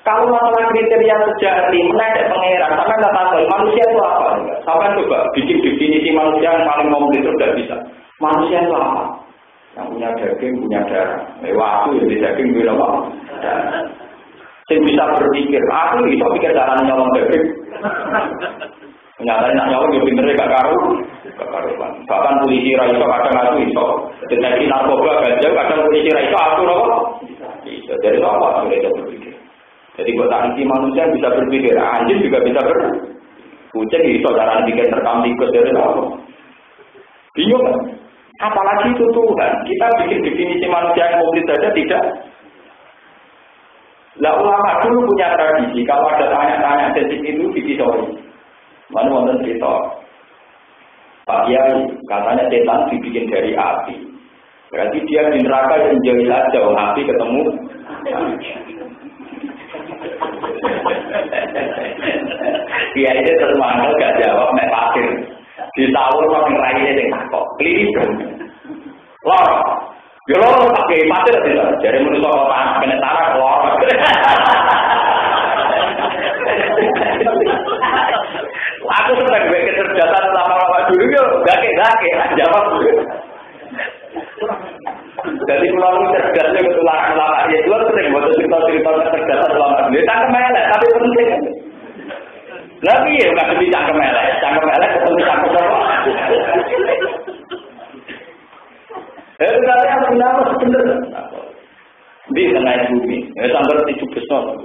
Kalau masalah kriteria sejati, menaik pengeran, sampai nggak tahu manusia itu apa? Sampai coba bikin definisi manusia yang paling komplit itu tidak bisa. Manusia itu apa? Yang punya daging, punya darah. Waktu yang di daging bilang apa? Saya bisa berpikir, aku bisa pikir cara nyolong daging. Nyatanya nak nyolong ya pinternya gak karuan. Bahkan polisi raiso kadang aku iso. Deteksi narkoba gajah kadang polisi raiso aku loh. Bisa dari apa? Aku bisa berpikir. Jadi kota isi manusia bisa berpikir, anjing juga bisa kucing iso cara bikin rekam tikus dari apa? Bingung kan? Apalagi itu Tuhan. Kita bikin definisi manusia yang komplit saja tidak. Lah ulama dulu punya tradisi, kalau ada tanya-tanya detik itu dipisoi. Mana wonten cerita. Pak Kiai katanya setan dibikin dari api. Berarti dia di neraka yang jauh aja, api ketemu. Kiai itu termanggil gak jawab, mek pasir. Ditawur kok ngeraine sing takok. Kliris. Lor. Yo lor pakai pasir tidak. Jadi menurut kota kena tanah lor. Aku senang gue kecerdasan lama-lama dulu yo, gake jawab. Jadi kalau cerdasnya ketularan lama ya itu sering buat cerita-cerita kecerdasan lama dulu. Cangkem elek tapi penting. Tapi ya nggak bisa cangkem elek ketemu cangkem apa? Itu katanya kenapa sebenarnya? Di tengah bumi, ya sambil 17 tahun.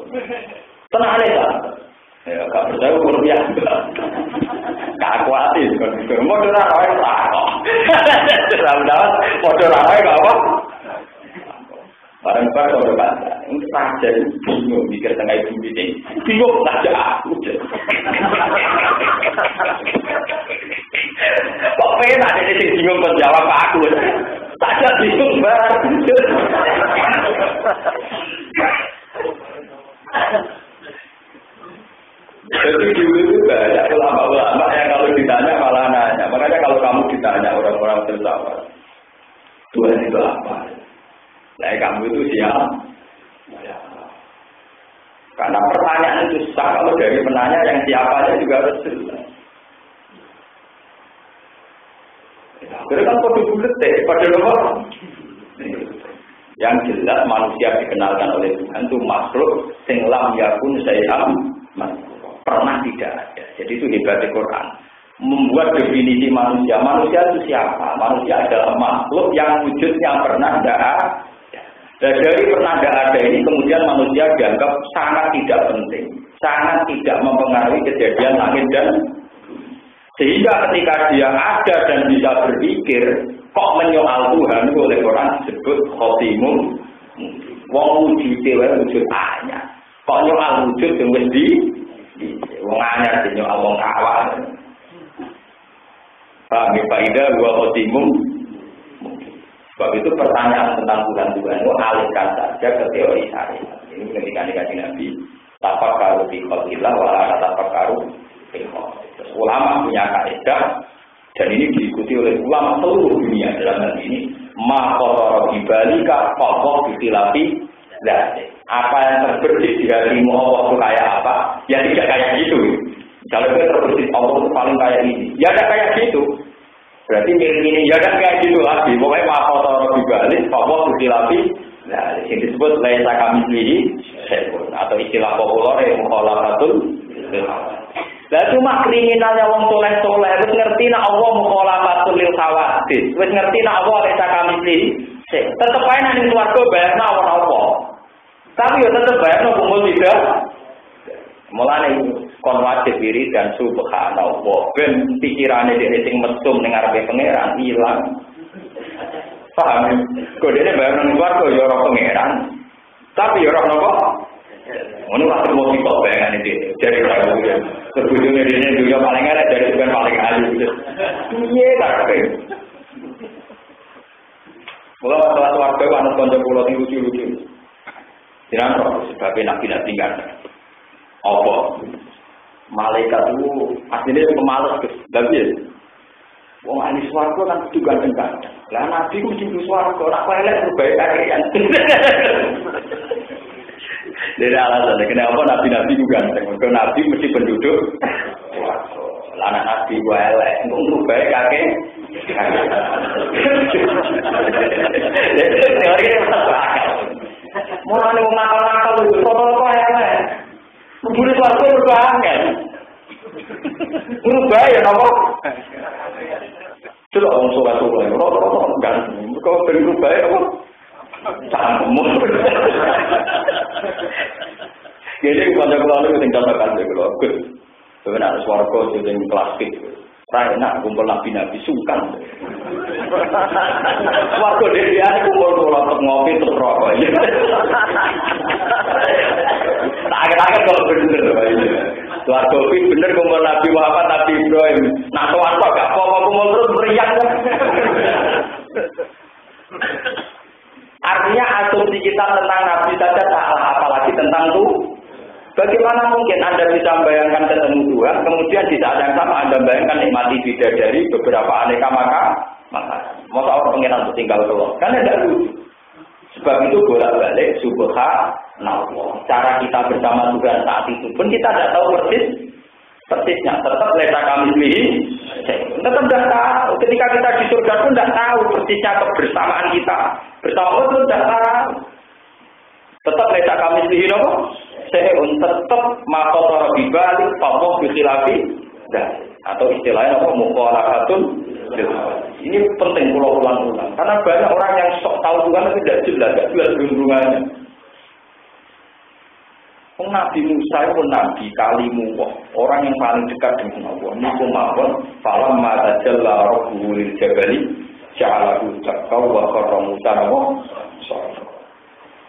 Tenang aja. Ya, gak percaya umur biasa. Gak khawatir. Modal orang tak kok. Dalam-dalam modal orang gak apa. Barang-barang orang baca. Ini saja bingung mikir tengah ibu ini. Bingung saja aku. Kok pengen ada yang bingung menjawab aku. Saja bingung banget. Jadi dulu itu banyak ulama-ulama yang kalau ditanya malah nanya. Makanya kalau kamu ditanya orang-orang tertawa, Tuhan itu apa? Nah, kamu itu siapa? Ya. Karena pertanyaan itu susah kalau dari penanya yang siapanya juga harus jelas. Jadi kan kode bulat deh, pada nomor. Yang jelas manusia dikenalkan oleh Tuhan itu makhluk sing lam yakun syai'an pernah tidak ada. Jadi itu hebatnya Quran. membuat definisi manusia. Manusia itu siapa? Manusia adalah makhluk yang wujudnya pernah tidak ada. Dan dari pernah tidak ada ini kemudian manusia dianggap sangat tidak penting, sangat tidak mempengaruhi kejadian langit dan sehingga ketika dia ada dan bisa berpikir, kok menyoal Tuhan oleh orang disebut khotimun. Wong wujud wujud anyar. Kok nyoal wujud yang wis di wong anyar nyoal wong kawal. Paham ya faedah wa khotimun. Sebab itu pertanyaan tentang Tuhan itu alihkan saja ke teori syariat. Ini ketika dikasih Nabi, tafakkaru fi khalqillah wa la tafakkaru fil khalq. Ulama punya kaidah dan ini diikuti oleh ulama seluruh dunia dalam hal ini. Ma qara bibalika faqah bitilafi dzat. Apa yang terbersih di hatimu Allah itu kayak apa? Ya tidak kayak gitu. Kalau kita terbersih Allah itu paling kayak ini. Ya ada kayak gitu. Berarti ini ya ada kayak gitu lagi. Pokoknya ma qara bibalik faqah bitilafi. Nah, yang disebut laisa kamitslihi syai'un atau istilah populer yang mukhalafatul lil hawa. Lah cuma kriminalnya wong soleh-soleh wis ngerti nek Allah mukhalafatul lil hawadits. Wis ngerti nek Allah laisa kamitslihi syai'. Tetep ae nang swarga bayarna Allah. Tapi yo tetep bayarna kumpul tidak. Mulane kon wajib diri dan subhanallah ben pikirane dhewe sing mesum ning ngarepe pangeran ilang. Paham? Kodene bayar nang swarga ya ora pangeran. Tapi ya ora napa? Ono lah mau kok bayangan iki. Dari ragu ya. Sebujune dene dunya paling elek dari bukan paling alim. Piye karepe? Mula kelas warga ana kanca kula sing lucu-lucu. Jiran kok sebab nabi-nabi kan. Apa? Malaikat itu aslinya pemalas Gus. Lah piye? Wong ahli swarga kan kudu ganteng-ganteng. Lah nabi ku mesti swarga, ora elek bae kakean. Dari alasan kenapa nabi-nabi ku ganteng? Mergo nabi mesti penduduk swarga. Lah anak nabi ku elek, engko bae kakek. Teori ini masuk akal. Mulane wong nakal-nakal itu foto-foto elek. Kudu swarga berbanget. Berubah ya napa? Celok wong soleh-soleh, ora kan. Kok ben berubah ya apa? Cangkemmu. Jadi kalau kalau sing contohkan kula, Gus. Sebenarnya swarga sing klasik. Ra enak kumpul nabi-nabi sungkan. Swarga dhewe kumpul kula ngopi terus rokok. Tak kalau bener ini. Swarga iki bener kumpul Nabi Muhammad, Nabi Ibrahim. Nah sowan kok gak apa-apa kumpul terus meriah. Artinya asumsi kita tentang Nabi saja salah, apalagi tentang itu. Bagaimana mungkin Anda bisa membayangkan ketemu Tuhan, kemudian di saat yang sama Anda bayangkan nikmati bidadari beberapa aneka makanan. Masa orang pengen tinggal keluar? Kan tidak lucu. Sebab itu bolak-balik subhanallah. Cara kita bersama Tuhan saat itu pun kita tidak tahu persisnya. Tetap laisa kamitslihi syai'un. Tetap tidak tahu. Ketika kita di surga pun tidak tahu persisnya kebersamaan kita. Bersama Allah pun tidak tahu. Tetap laisa kamitslihi syai'un. Tetap maqata bibalik faqah bi khilafi atau istilahnya mukhalafatun. Ini penting pulau ulang-ulang karena banyak orang yang sok tahu Tuhan tapi tidak jelas hubungannya. Nabi Musa itu nabi kalimu orang yang paling dekat dengan Allah. Niku mawon falam ma tajalla rabbuhu lil jabali ja'alahu dakka wa qarra Musa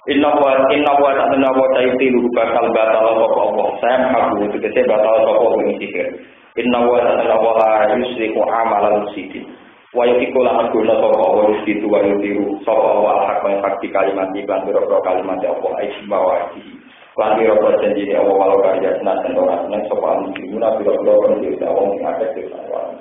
Inna wa ta'ala wa ta'itilu bakal batal Allah. Saya mengaku itu kese batal Allah ini sihir. Inna wa ta'ala wa la yusriku amalan sidin. Wa yakikola guna sapa Allah itu wa yutiru sapa Allah hak yang hak di kalimat iklan biro kalimat Allah isbawati. Lan biro janji Allah walau karya senat dan orang senang sapa guna biro janji Allah yang ada di sana.